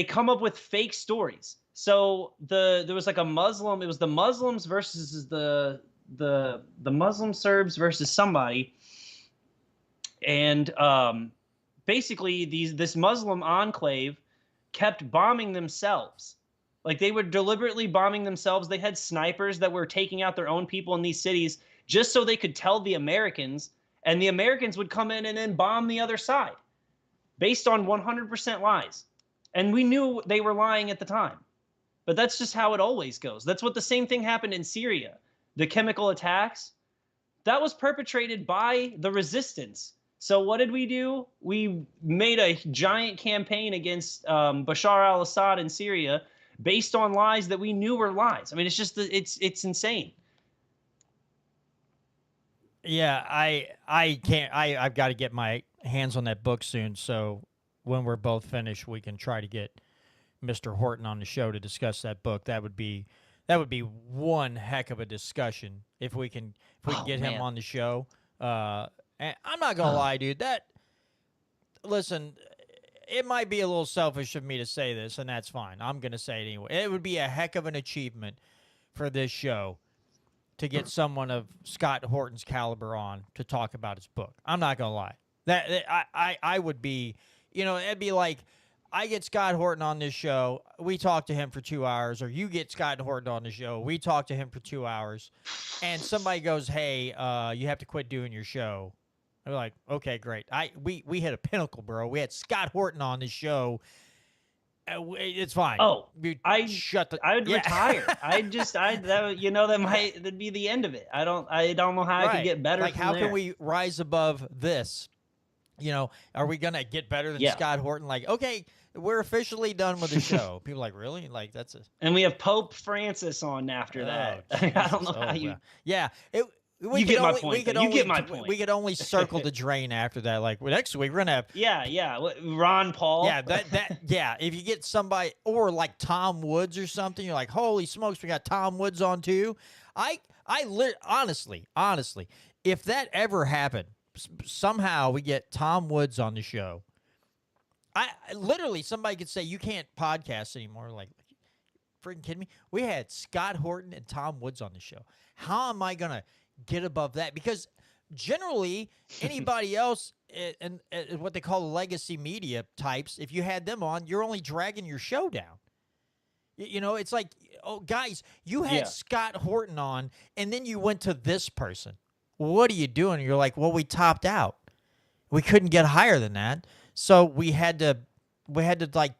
come up with fake stories. So there was like a Muslim, it was the Muslims versus the Muslim Serbs versus somebody. And basically this Muslim enclave kept bombing themselves. Like, they were deliberately bombing themselves. They had snipers that were taking out their own people in these cities just so they could tell the Americans, and the Americans would come in and then bomb the other side based on 100% lies. And we knew they were lying at the time. But that's just how it always goes. That's what the same thing happened in Syria. The chemical attacks, that was perpetrated by the resistance. So what did we do? We made a giant campaign against Bashar al-Assad in Syria based on lies that we knew were lies. I mean, it's just, it's insane. Yeah, I can't, I've got to get my hands on that book soon, so when we're both finished, we can try to get Mr. Horton on the show to discuss that book. That would be one heck of a discussion if we can get him on the show. And I'm not gonna lie, dude. Listen, it might be a little selfish of me to say this, and that's fine. I'm gonna say it anyway. It would be a heck of an achievement for this show to get someone of Scott Horton's caliber on to talk about his book. I'm not gonna lie. I would be. You know, it'd be like, I get Scott Horton on this show, we talk to him for 2 hours, or you get Scott Horton on the show, we talk to him for 2 hours, and somebody goes, hey, you have to quit doing your show. I'm like, okay, great. We hit a pinnacle, bro. We had Scott Horton on this show. It's fine. Oh, I would yeah. retire. That'd be the end of it. I don't know how I could get better. Like, from how there. can we rise above this? You know, are we going to get better than Scott Horton? Like, okay, we're officially done with the show. People are like, really? Like, that's a... And we have Pope Francis on after that. I don't know how you... Yeah. You get my point. You get my point. We could only circle the drain after that. Like, next week, we're going to have... Yeah. Ron Paul. Yeah, if you get somebody... Or like Tom Woods or something, you're like, holy smokes, we got Tom Woods on too. Honestly, if that ever happened, somehow we get Tom Woods on the show, I literally, somebody could say you can't podcast anymore. Like, freaking kidding me? We had Scott Horton and Tom Woods on the show. How am I gonna get above that? Because generally, anybody else and what they call legacy media types, if you had them on, you're only dragging your show down. You know, it's like, oh, guys, you had Yeah. Scott Horton on, and then you went to this person. Well, what are you doing? You're like, well, we topped out. We couldn't get higher than that, so we had to like,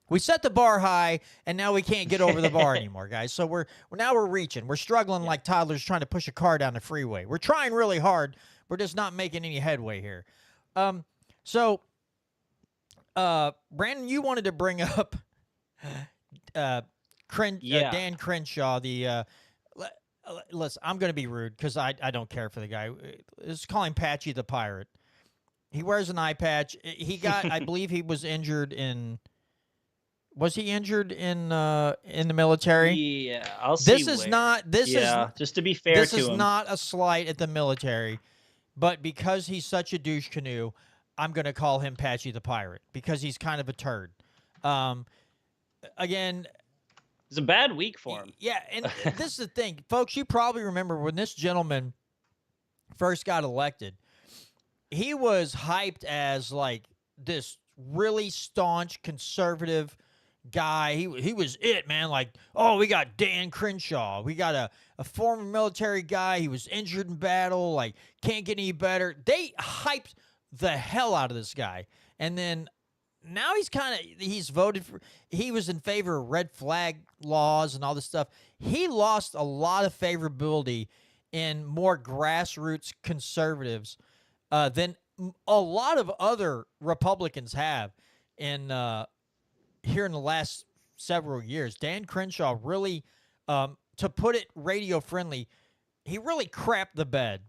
we set the bar high, and now we can't get over the bar anymore, guys. So we're reaching. We're struggling like toddlers trying to push a car down the freeway. We're trying really hard. We're just not making any headway here. So, Brandon, you wanted to bring up Dan Crenshaw. Listen, I'm going to be rude because I don't care for the guy. Let's call him Patchy the Pirate. He wears an eye patch. He got, I believe, he was injured in. Was he injured in the military? Yeah, I'll see. This is not. This is just to be fair this to is him. not a slight at the military, but because he's such a douche canoe, I'm going to call him Patchy the Pirate because he's kind of a turd. Again, It's a bad week for him. yeah, and this is the thing, folks. You probably remember when this gentleman first got elected. He was hyped as like this really staunch conservative guy. He was it, man. Like, oh, we got Dan Crenshaw. We got a former military guy. He was injured in battle. Like, can't get any better. They hyped the hell out of this guy. And then now he's voted for, he was in favor of red flag laws and all this stuff. He lost a lot of favorability in more grassroots conservatives than a lot of other Republicans have in here in the last several years. Dan Crenshaw really, to put it radio friendly, he really crapped the bed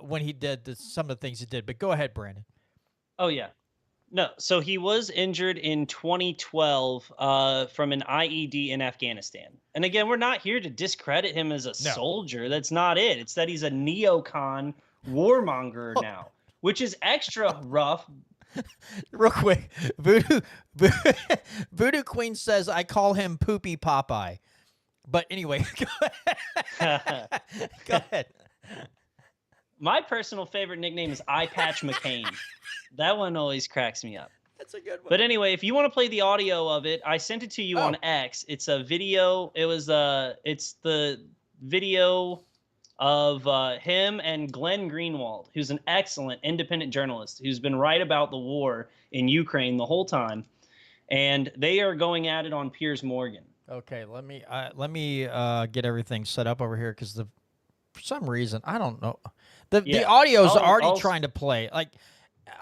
when he did some of the things he did. But go ahead, Brandon. Oh, yeah. No, so he was injured in 2012 from an IED in Afghanistan. And again, we're not here to discredit him as a soldier. That's not it. It's that he's a neocon warmonger now, which is extra rough. Real quick, Voodoo Queen says, I call him Poopy Popeye. But anyway, go ahead. Go ahead. My personal favorite nickname is Eye Patch McCain. That one always cracks me up. That's a good one. But anyway, if you want to play the audio of it, I sent it to you on X. It's a video. It's the video of him and Glenn Greenwald, who's an excellent independent journalist who's been right about the war in Ukraine the whole time. And they are going at it on Piers Morgan. Okay, let me get everything set up over here because for some reason, I don't know. The audio is already trying to play. Like,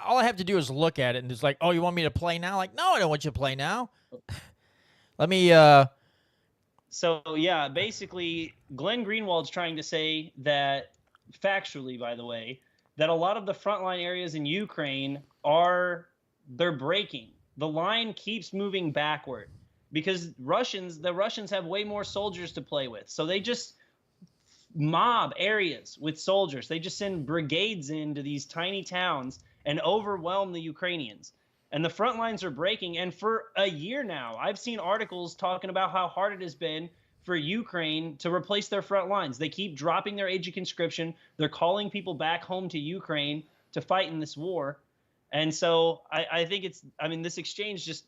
all I have to do is look at it, and it's like, oh, you want me to play now? Like, no, I don't want you to play now. Let me. So, yeah, basically, Glenn Greenwald's trying to say that, factually, by the way, that a lot of the frontline areas in Ukraine they're breaking. The line keeps moving backward because the Russians have way more soldiers to play with. So they just mob areas with soldiers. They just send brigades into these tiny towns and overwhelm the Ukrainians. And the front lines are breaking. And for a year now, I've seen articles talking about how hard it has been for Ukraine to replace their front lines. They keep dropping their age of conscription. They're calling people back home to Ukraine to fight in this war. And so I think this exchange just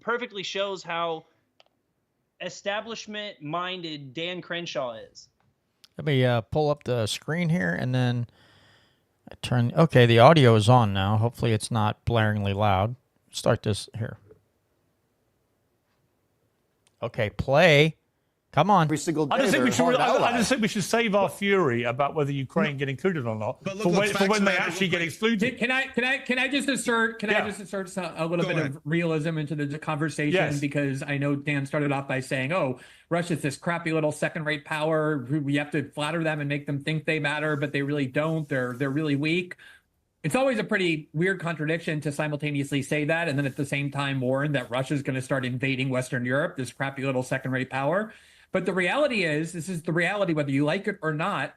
perfectly shows how establishment-minded Dan Crenshaw is. Let me pull up the screen here, and then I turn. Okay, the audio is on now. Hopefully, it's not blaringly loud. Start this here. Okay, play. Come on. Every single day. I just think we should save our But- fury about whether Ukraine get included or not But look for what when, facts they matter. actually get excluded. Can I just insert a little Go bit ahead. of realism into the conversation? Yes. Because I know Dan started off by saying, "Oh, Russia's this crappy little second-rate power. We have to flatter them and make them think they matter, but they really don't. They're really weak." It's always a pretty weird contradiction to simultaneously say that and then at the same time warn that Russia's going to start invading Western Europe, this crappy little second-rate power. But the reality is, this is the reality, whether you like it or not,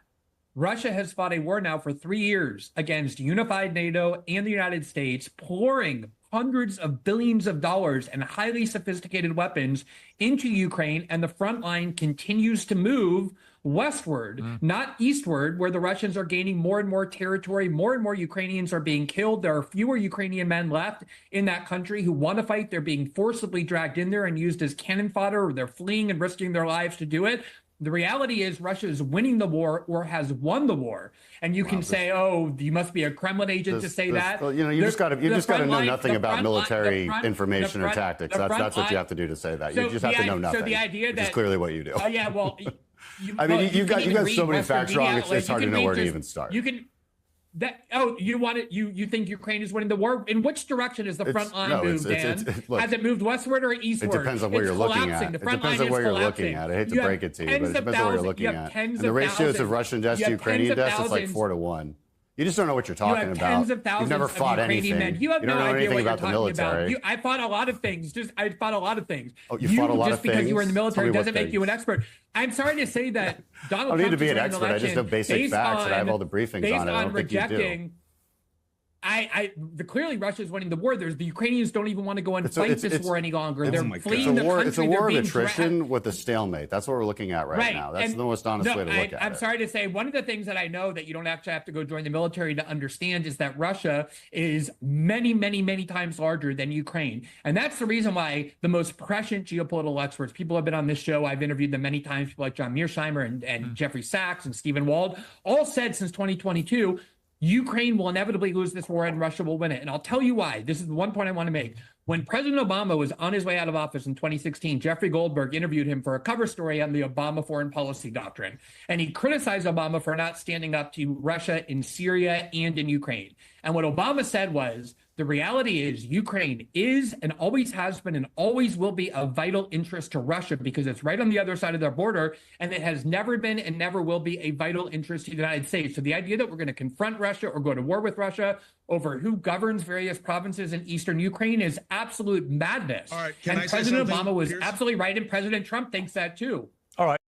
Russia has fought a war now for 3 years against unified NATO and the United States, pouring hundreds of billions of dollars and highly sophisticated weapons into Ukraine, and the front line continues to move westward, not eastward, where the Russians are gaining more and more territory, more and more Ukrainians are being killed. There are fewer Ukrainian men left in that country who want to fight. They're being forcibly dragged in there and used as cannon fodder, or they're fleeing and risking their lives to do it. The reality is Russia is winning the war or has won the war. And you can say, oh, you must be a Kremlin agent to say that. Well, you just got to know nothing about military information or tactics. That's what you have to do to say that. You just have to know nothing. So the idea that is clearly what you do. Yeah, well, you've got so many facts wrong. It's hard to know where to even start. You can. You think Ukraine is winning the war? In which direction is the front line moved, Dan? Has it moved westward or eastward? It depends on where you're looking at. It depends on where you're looking at. I hate to break it to you, but it depends on where you're looking at. And the ratios of Russian deaths to Ukrainian deaths, it's like 4-1. You just don't know what you're talking about. You've never fought anything. You have don't know anything about the military. I fought a lot of things. I fought a lot of things. Oh, you fought a lot of things? Just because you were in the military doesn't make you an expert. I'm sorry to say that Donald Trump I don't need to be an expert. I just know basic facts and I have all the briefings on it. I don't think you do. Clearly Russia is winning the war. The Ukrainians don't even want to go and fight this war any longer. They're fleeing the country. It's a war of attrition with a stalemate. That's what we're looking at right now. That's the most honest way to look at it. I'm sorry to say, one of the things that I know that you don't actually have to go join the military to understand is that Russia is many, many, many times larger than Ukraine. And that's the reason why the most prescient geopolitical experts, people have been on this show, I've interviewed them many times, people like John Mearsheimer and Jeffrey Sachs and Stephen Wald, all said since 2022, Ukraine will inevitably lose this war and Russia will win it. And I'll tell you why. This is the one point I want to make. When President Obama was on his way out of office in 2016, Jeffrey Goldberg interviewed him for a cover story on the Obama foreign policy doctrine. And he criticized Obama for not standing up to Russia in Syria and in Ukraine. And what Obama said was, the reality is Ukraine is and always has been and always will be of vital interest to Russia because it's right on the other side of their border, and it has never been and never will be a vital interest to the United States. So the idea that we're going to confront Russia or go to war with Russia over who governs various provinces in eastern Ukraine is absolute madness. All right, and President Obama was absolutely right, and President Trump thinks that too. All right.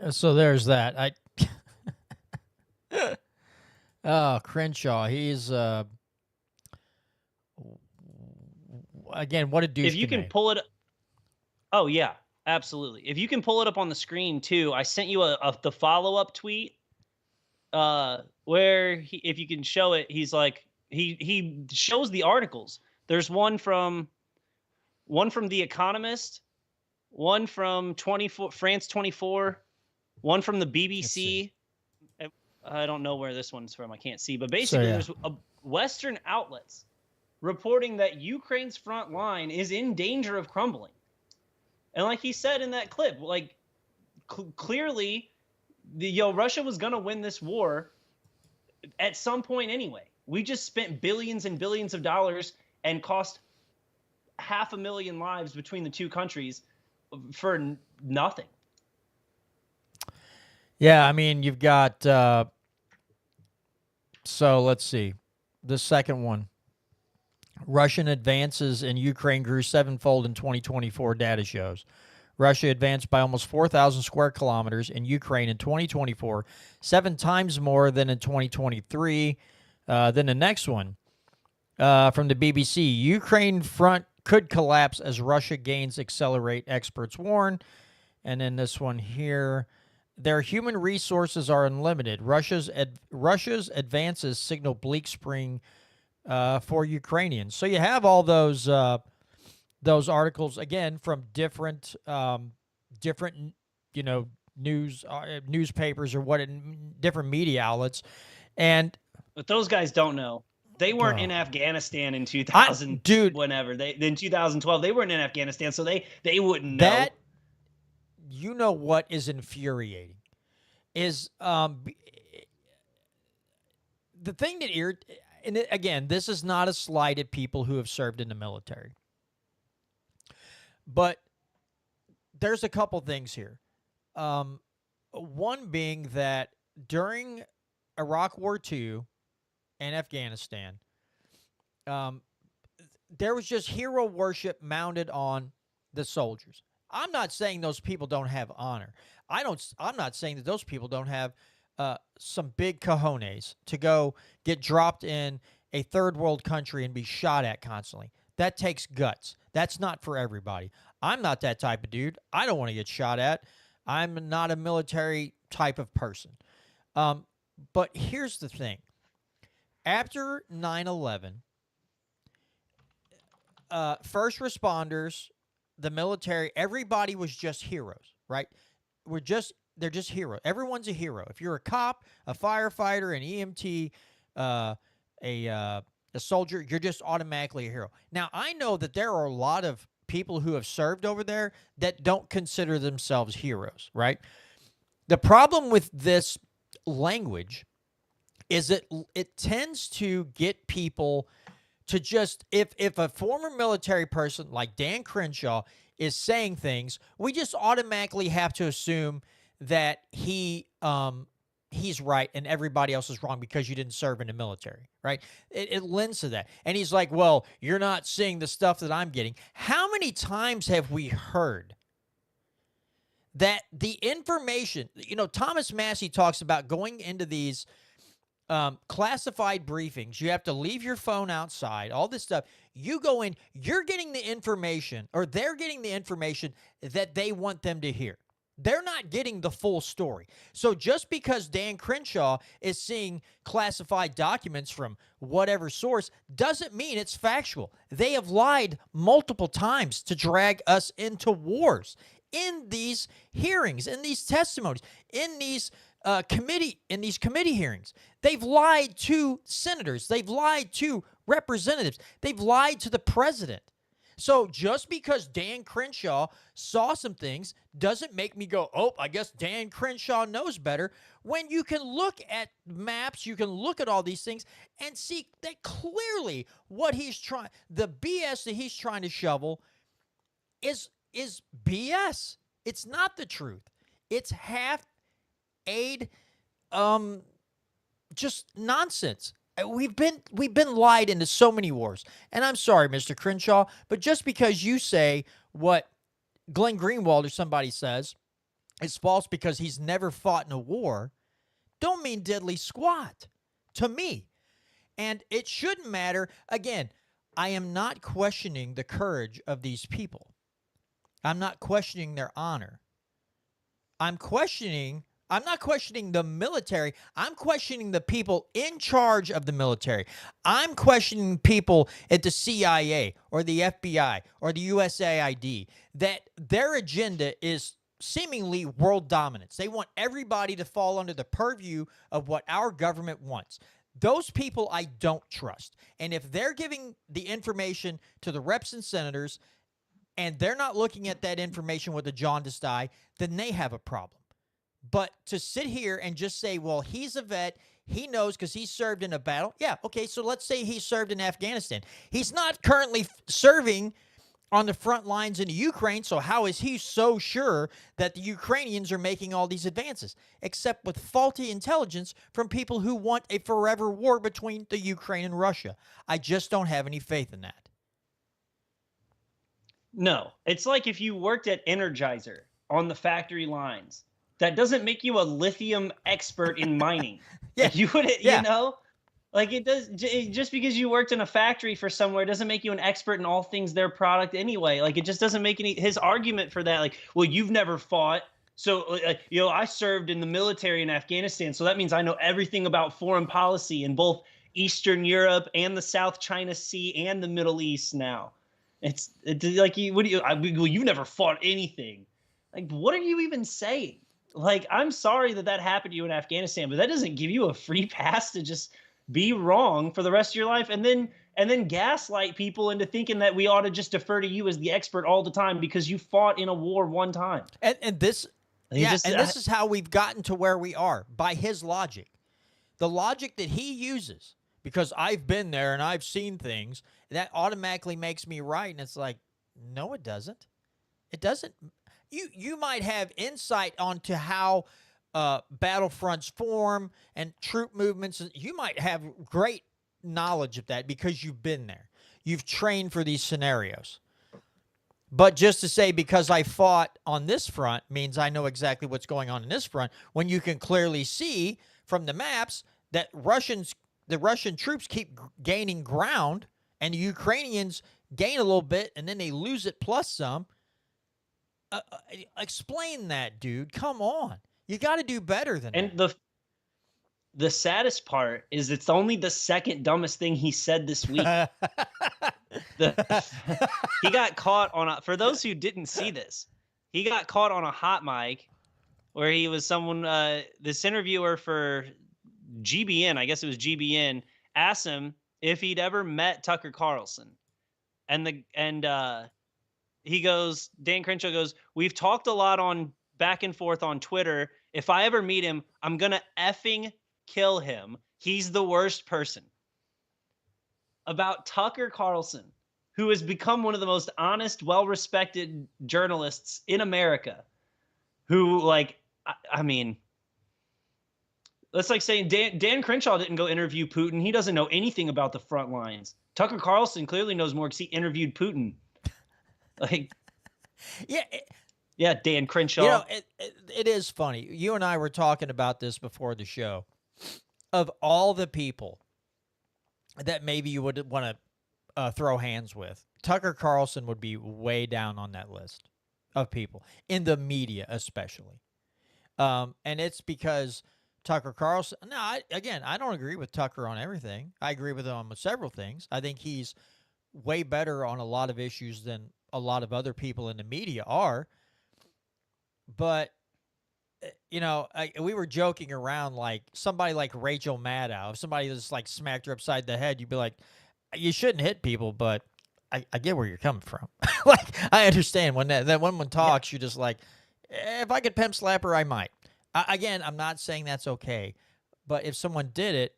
So there's that. Crenshaw, he's again, what a douche. If you can pull it, oh yeah, absolutely. If you can pull it up on the screen too, I sent you the follow-up tweet where if you can show it, he's like he shows the articles. There's one from The Economist, one from France 24, one from the BBC. I don't know where this one's from. I can't see. But basically, there's Western outlets reporting that Ukraine's front line is in danger of crumbling. And like he said in that clip, like clearly, Russia was going to win this war at some point anyway. We just spent billions and billions of dollars and cost 500,000 lives between the two countries for nothing. Yeah, I mean, you've got, so let's see, the second one. Russian advances in Ukraine grew sevenfold in 2024, data shows. Russia advanced by almost 4,000 square kilometers in Ukraine in 2024, 7 times more than in 2023. Then the next one from the BBC, Ukraine front could collapse as Russia gains accelerate, experts warn. And then this one here, their human resources are unlimited. Russia's advances signal bleak spring for Ukrainians. So you have all those articles again from different newspapers or different media outlets, but those guys don't know. They weren't in Afghanistan in 2000, whenever in 2012 they weren't in Afghanistan, so they wouldn't know. That, you know what is infuriating is the thing that and again, this is not a slight at people who have served in the military, but there's a couple things here. One being that during Iraq War II and Afghanistan, there was just hero worship mounted on the soldiers. I'm not saying those people don't have honor. I'm not saying that those people don't have some big cojones to go get dropped in a third world country and be shot at constantly. That takes guts. That's not for everybody. I'm not that type of dude. I don't want to get shot at. I'm not a military type of person. But here's the thing. After 9/11, first responders, the military, everybody was just heroes, right? They're just heroes. Everyone's a hero. If you're a cop, a firefighter, an EMT, a soldier, you're just automatically a hero. Now, I know that there are a lot of people who have served over there that don't consider themselves heroes, right? The problem with this language is that it tends to get people to just, if a former military person like Dan Crenshaw is saying things, we just automatically have to assume that he's right and everybody else is wrong because you didn't serve in the military, right? It lends to that. And he's like, well, you're not seeing the stuff that I'm getting. How many times have we heard that the information, Thomas Massey talks about going into these classified briefings. You have to leave your phone outside, all this stuff. You go in, you're getting the information, or they're getting the information that they want them to hear. They're not getting the full story. So just because Dan Crenshaw is seeing classified documents from whatever source doesn't mean it's factual. They have lied multiple times to drag us into wars in these hearings, in these testimonies, in these committee hearings. They've lied to senators. They've lied to representatives. They've lied to the president. So just because Dan Crenshaw saw some things doesn't make me go, oh, I guess Dan Crenshaw knows better. When you can look at maps, you can look at all these things and see that clearly what he's trying, the BS that he's trying to shovel is BS. It's not the truth. It's half aid, just nonsense. We've been lied into so many wars. And I'm sorry, Mr. Crenshaw, but just because you say what Glenn Greenwald or somebody says is false because he's never fought in a war, don't mean diddly squat to me. And it shouldn't matter. Again, I am not questioning the courage of these people. I'm not questioning their honor. I'm not questioning the military. I'm questioning the people in charge of the military. I'm questioning people at the CIA or the FBI or the USAID that their agenda is seemingly world dominance. They want everybody to fall under the purview of what our government wants. Those people I don't trust. And if they're giving the information to the reps and senators and they're not looking at that information with a jaundiced eye, then they have a problem. But to sit here and just say, well, he's a vet, he knows because he served in a battle. Yeah, okay, so let's say he served in Afghanistan. He's not currently serving on the front lines in the Ukraine, so how is he so sure that the Ukrainians are making all these advances? Except with faulty intelligence from people who want a forever war between the Ukraine and Russia. I just don't have any faith in that. No, it's like if you worked at Energizer on the factory lines. That doesn't make you a lithium expert in mining. Yeah. Like you wouldn't, you know, like it does. Just because you worked in a factory for somewhere doesn't make you an expert in all things their product anyway. Like it just doesn't make any. His argument for that, like, well, you've never fought, so I served in the military in Afghanistan, so that means I know everything about foreign policy in both Eastern Europe and the South China Sea and the Middle East. Now, it's like you've never fought anything. Like, what are you even saying? Like, I'm sorry that happened to you in Afghanistan, but that doesn't give you a free pass to just be wrong for the rest of your life and then gaslight people into thinking that we ought to just defer to you as the expert all the time because you fought in a war one time. And this is how we've gotten to where we are, by his logic. The logic that he uses, because I've been there and I've seen things, that automatically makes me right. And it's like, no, it doesn't. It doesn't. You might have insight onto how battlefronts form and troop movements. You might have great knowledge of that because you've been there. You've trained for these scenarios. But just to say because I fought on this front means I know exactly what's going on in this front, when you can clearly see from the maps that the Russian troops keep gaining ground and the Ukrainians gain a little bit and then they lose it plus some. explain that, dude. Come on. You got to do better than and that. The saddest part is it's only the second dumbest thing he said this week. He got caught on for those who didn't see this, he got caught on a hot mic where he was this interviewer for GBN, I guess it was GBN, asked him if he'd ever met Tucker Carlson. And he goes, Dan Crenshaw goes, "We've talked a lot on back and forth on Twitter. If I ever meet him, I'm going to effing kill him. He's the worst person." About Tucker Carlson, who has become one of the most honest, well-respected journalists in America, who, like, I mean, that's like saying Dan Crenshaw didn't go interview Putin. He doesn't know anything about the front lines. Tucker Carlson clearly knows more because he interviewed Putin. Like, yeah, Dan Crenshaw. You know, it is funny. You and I were talking about this before the show. Of all the people that maybe you would want to throw hands with, Tucker Carlson would be way down on that list of people, in the media especially. And it's because Tucker Carlson, I don't agree with Tucker on everything. I agree with him on several things. I think he's way better on a lot of issues than a lot of other people in the media are. But, you know, we were joking around, like somebody like Rachel Maddow, if somebody just like smacked her upside the head, you'd be like, you shouldn't hit people, but I get where you're coming from. Like, I understand when that woman talks, you're just like, if I could pimp slap her, I might. Again, I'm not saying that's okay, but if someone did it,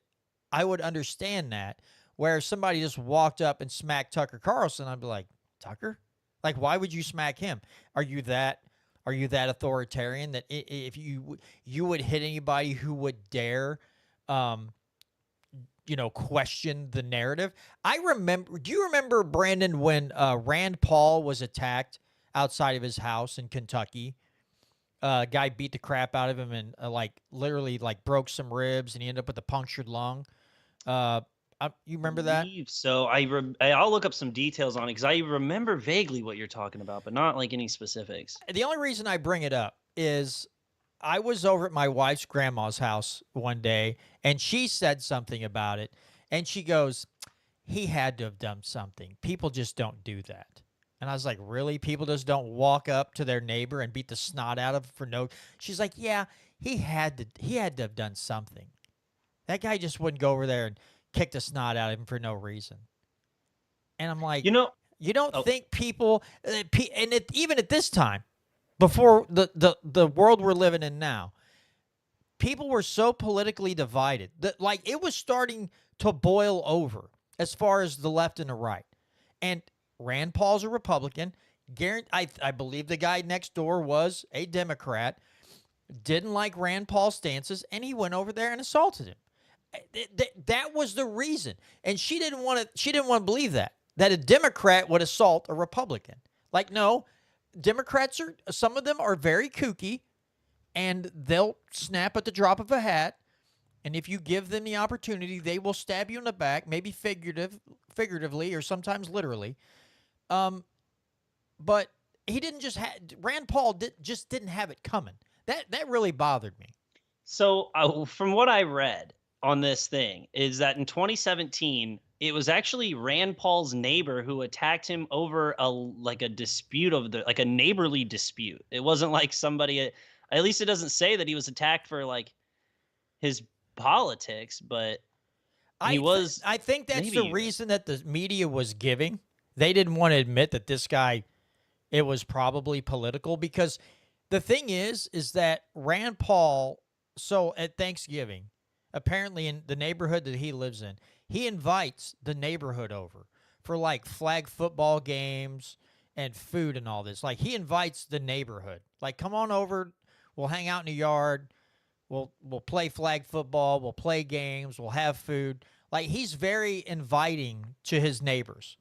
I would understand that. Where somebody just walked up and smacked Tucker Carlson, I'd be like, Tucker? Like, why would you smack him? Are you that authoritarian that if you would hit anybody who would dare, question the narrative? Do you remember, Brandon, when Rand Paul was attacked outside of his house in Kentucky? Guy beat the crap out of him and literally broke some ribs, and he ended up with a punctured lung. You remember that? So I'll look up some details on it because I remember vaguely what you're talking about, but not like any specifics. The only reason I bring it up is I was over at my wife's grandma's house one day, and she said something about it, and she goes, "He had to have done something. People just don't do that." And I was like, really? People just don't walk up to their neighbor and beat the snot out of him for no... She's like, yeah, he had to have done something. That guy just wouldn't go over there and kick the snot out of him for no reason. And I'm like, you don't think people... even at this time, before the world we're living in now, people were so politically divided that it was starting to boil over as far as the left and the right. And Rand Paul's a Republican. I believe the guy next door was a Democrat, didn't like Rand Paul's stances, and he went over there and assaulted him. That was the reason. And she didn't want to believe that a Democrat would assault a Republican. Like, no, Democrats some of them are very kooky, and they'll snap at the drop of a hat. And if you give them the opportunity, they will stab you in the back, maybe figuratively or sometimes literally. But he didn't just Rand Paul didn't have it coming. That really bothered me. So from what I read on this thing is that in 2017, it was actually Rand Paul's neighbor who attacked him over a dispute a neighborly dispute. It wasn't like somebody, at least it doesn't say that he was attacked for his politics, but I think that's the reason that the media was giving. They didn't want to admit that this guy, it was probably political, because the thing is that Rand Paul, so at Thanksgiving, apparently in the neighborhood that he lives in, he invites the neighborhood over for flag football games and food and all this. He invites the neighborhood. Come on over, we'll hang out in the yard, we'll play flag football, we'll play games, we'll have food. He's very inviting to his neighbors.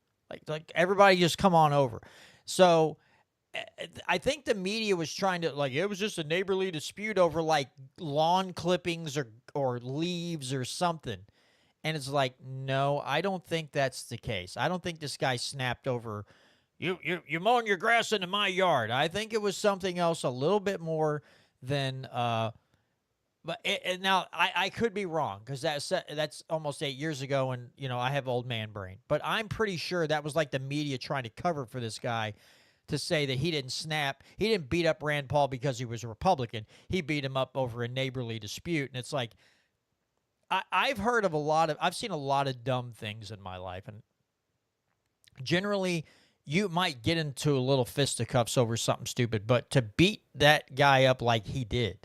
Like everybody just come on over. So I think the media was trying to it was just a neighborly dispute over lawn clippings or leaves or something. And it's no, I don't think that's the case. I don't think this guy snapped over you're mowing your grass into my yard. I think it was something else a little bit more than now I could be wrong because that's almost 8 years ago, and I have old man brain. But I'm pretty sure that was like the media trying to cover for this guy to say that he didn't snap. He didn't beat up Rand Paul because he was a Republican. He beat him up over a neighborly dispute, and it's like I've seen a lot of dumb things in my life, and generally you might get into a little fisticuffs over something stupid, but to beat that guy up like he did,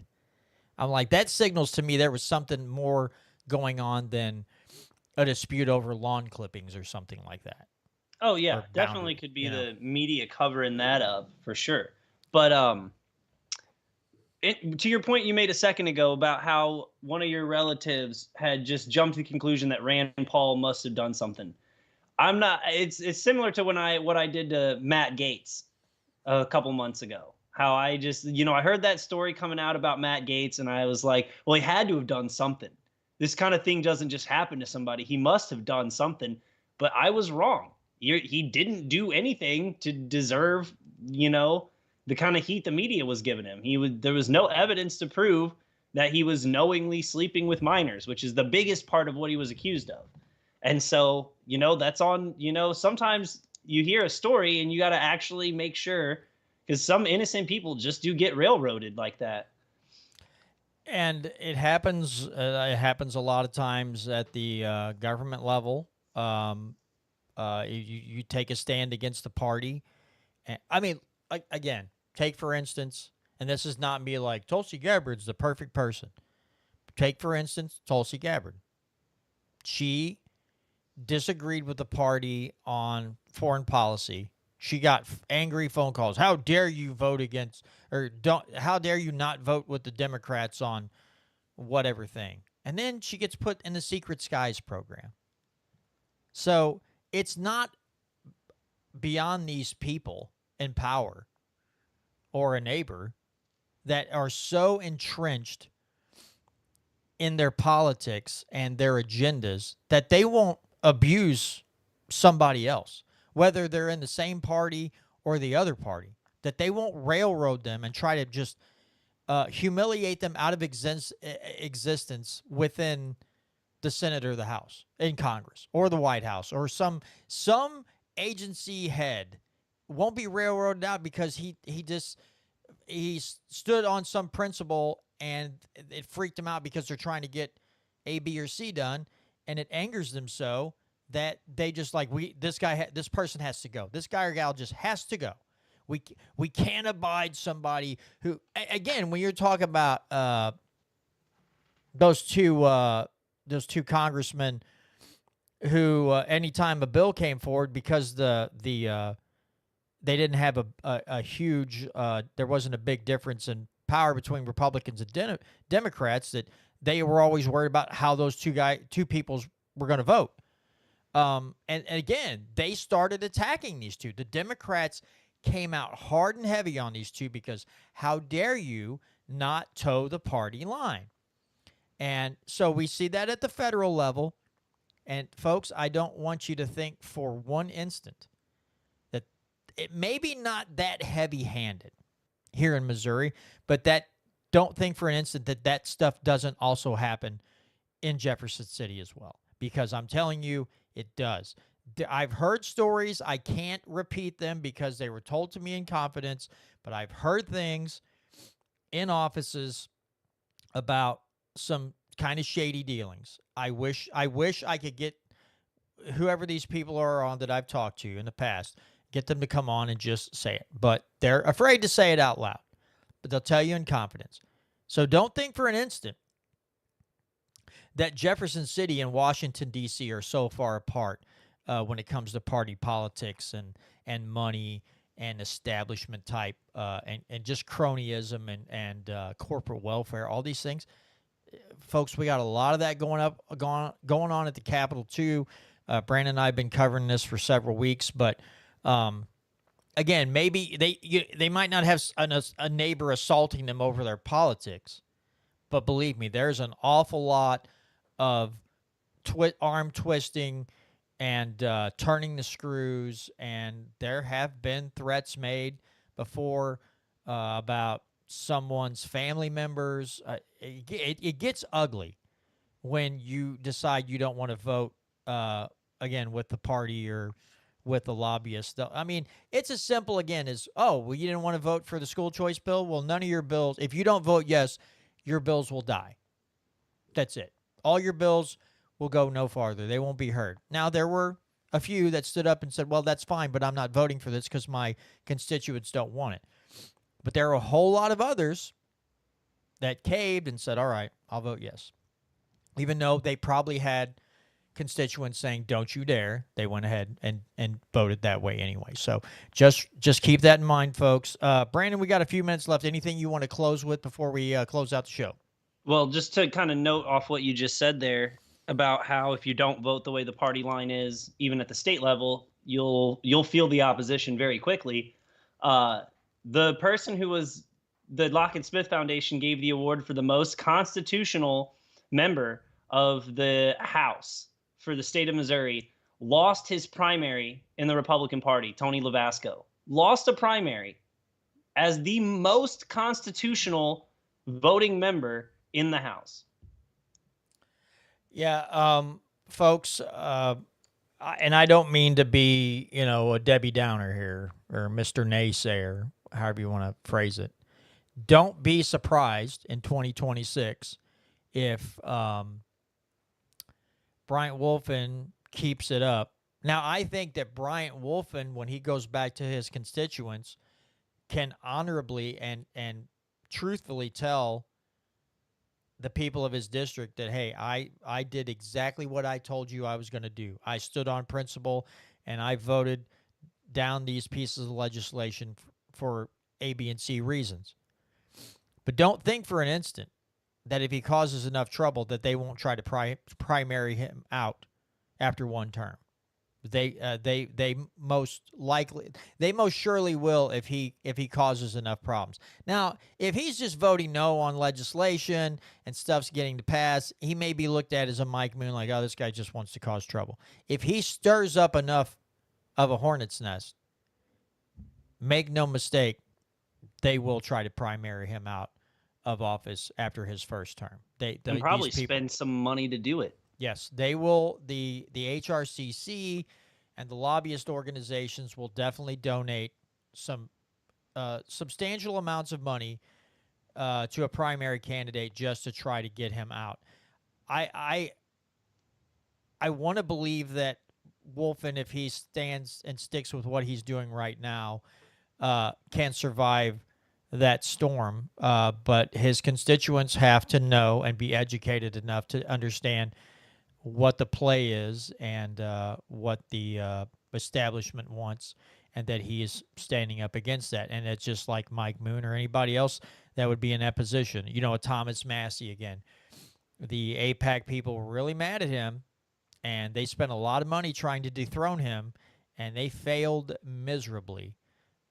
I'm like, that signals to me there was something more going on than a dispute over lawn clippings or something like that. Oh yeah, definitely could be the media covering that up for sure. But to your point you made a second ago about how one of your relatives had just jumped to the conclusion that Rand Paul must have done something. I'm not. It's similar to what I did to Matt Gaetz a couple months ago. How I just, I heard that story coming out about Matt Gaetz, and I was like, well, he had to have done something. This kind of thing doesn't just happen to somebody. He must have done something. But I was wrong. He didn't do anything to deserve, the kind of heat the media was giving him. There was no evidence to prove that he was knowingly sleeping with minors, which is the biggest part of what he was accused of. And so, that's on, sometimes you hear a story and you got to actually make sure, because some innocent people just do get railroaded like that. And it happens a lot of times at the government level. You take a stand against the party. And, again, take for instance, and this is not me like, Tulsi Gabbard's the perfect person. Take, for instance, Tulsi Gabbard. She disagreed with the party on foreign policy. She got angry phone calls. How dare you vote against, how dare you not vote with the Democrats on whatever thing? And then she gets put in the Secret Skies program. So it's not beyond these people in power or a neighbor that are so entrenched in their politics and their agendas that they won't abuse somebody else, whether they're in the same party or the other party, that they won't railroad them and try to just humiliate them out of existence within the Senate or the House, in Congress, or the White House, or some agency head won't be railroaded out because he stood on some principle and it freaked them out because they're trying to get A, B, or C done, and it angers them so that they just like, this person has to go. This guy or gal just has to go. We can't abide somebody who, again, when you're talking about those two congressmen who anytime a bill came forward, because they didn't have a huge there wasn't a big difference in power between Republicans and Democrats, that they were always worried about how those two peoples were going to vote. And again, they started attacking these two. The Democrats came out hard and heavy on these two because how dare you not toe the party line? And so we see that at the federal level. And folks, I don't want you to think for one instant that it may be not that heavy-handed here in Missouri, but don't think for an instant that stuff doesn't also happen in Jefferson City as well, because I'm telling you, it does. I've heard stories. I can't repeat them because they were told to me in confidence, but I've heard things in offices about some kind of shady dealings. I wish I could get whoever these people are on that I've talked to in the past, get them to come on and just say it. But they're afraid to say it out loud, but they'll tell you in confidence. So don't think for an instant that Jefferson City and Washington, D.C. are so far apart when it comes to party politics and money and establishment type and just cronyism and corporate welfare, all these things. Folks, we got a lot of that going on at the Capitol too. Brandon and I have been covering this for several weeks, but again, maybe they might not have a neighbor assaulting them over their politics, but believe me, there's an awful lot of arm twisting and turning the screws. And there have been threats made before about someone's family members. It gets ugly when you decide you don't want to vote again with the party or with the lobbyists. I mean, it's as simple again as, oh, well, you didn't want to vote for the school choice bill. Well, none of your bills, if you don't vote yes, your bills will die. That's it. All your bills will go no farther. They won't be heard. Now, there were a few that stood up and said, well, that's fine, but I'm not voting for this because my constituents don't want it. But there are a whole lot of others that caved and said, all right, I'll vote yes. Even though they probably had constituents saying, don't you dare, they went ahead and voted that way anyway. So just keep that in mind, folks. Brandon, we got a few minutes left. Anything you want to close with before we close out the show? Well, just to kind of note off what you just said there about how if you don't vote the way the party line is, even at the state level, you'll feel the opposition very quickly. The person who was the Lockett Smith Foundation gave the award for the most constitutional member of the House for the state of Missouri lost his primary in the Republican Party. Tony Lavasco lost a primary as the most constitutional voting member in the House. Yeah, folks, and I don't mean to be, a Debbie Downer here or Mr. Naysayer, however you want to phrase it. Don't be surprised in 2026 if Bryant Wolfin keeps it up. Now, I think that Bryant Wolfin, when he goes back to his constituents, can honorably and truthfully tell the people of his district that, hey, I did exactly what I told you I was going to do. I stood on principle, and I voted down these pieces of legislation for A, B, and C reasons. But don't think for an instant that if he causes enough trouble that they won't try to primary him out after one term. They most surely will if he causes enough problems. Now, if he's just voting no on legislation and stuff's getting to pass, he may be looked at as a Mike Moon, like, oh, this guy just wants to cause trouble. If he stirs up enough of a hornet's nest, make no mistake, they will try to primary him out of office after his first term. They probably spend some money to do it. Yes, they will. The HRCC and the lobbyist organizations will definitely donate some substantial amounts of money to a primary candidate just to try to get him out. I want to believe that Wolfin, if he stands and sticks with what he's doing right now, can survive that storm, but his constituents have to know and be educated enough to understand what the play is and what the establishment wants, and that he is standing up against that. And it's just like Mike Moon or anybody else that would be in that position. A Thomas Massey again. The AIPAC people were really mad at him, and they spent a lot of money trying to dethrone him, and they failed miserably.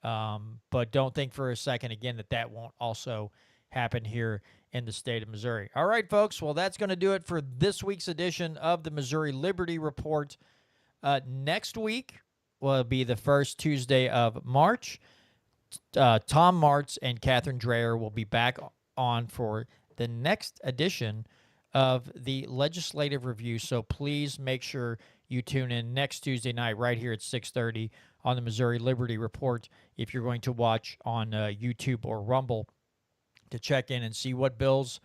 But don't think for a second, again, that won't also happen here in the state of Missouri. All right, folks. Well, that's going to do it for this week's edition of the Missouri Liberty Report. Next week will be the first Tuesday of March. Tom Martz and Catherine Dreyer will be back on for the next edition of the Legislative Review. So please make sure you tune in next Tuesday night right here at 6:30 on the Missouri Liberty Report if you're going to watch on YouTube or Rumble, to check in and see what bills,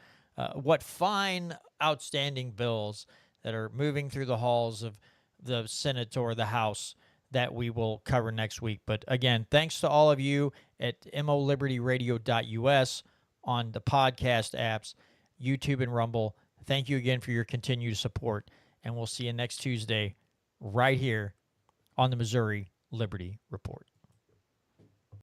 what fine, outstanding bills that are moving through the halls of the Senate or the House that we will cover next week. But again, thanks to all of you at molibertyradio.us on the podcast apps, YouTube and Rumble. Thank you again for your continued support, and we'll see you next Tuesday right here on the Missouri Liberty Report.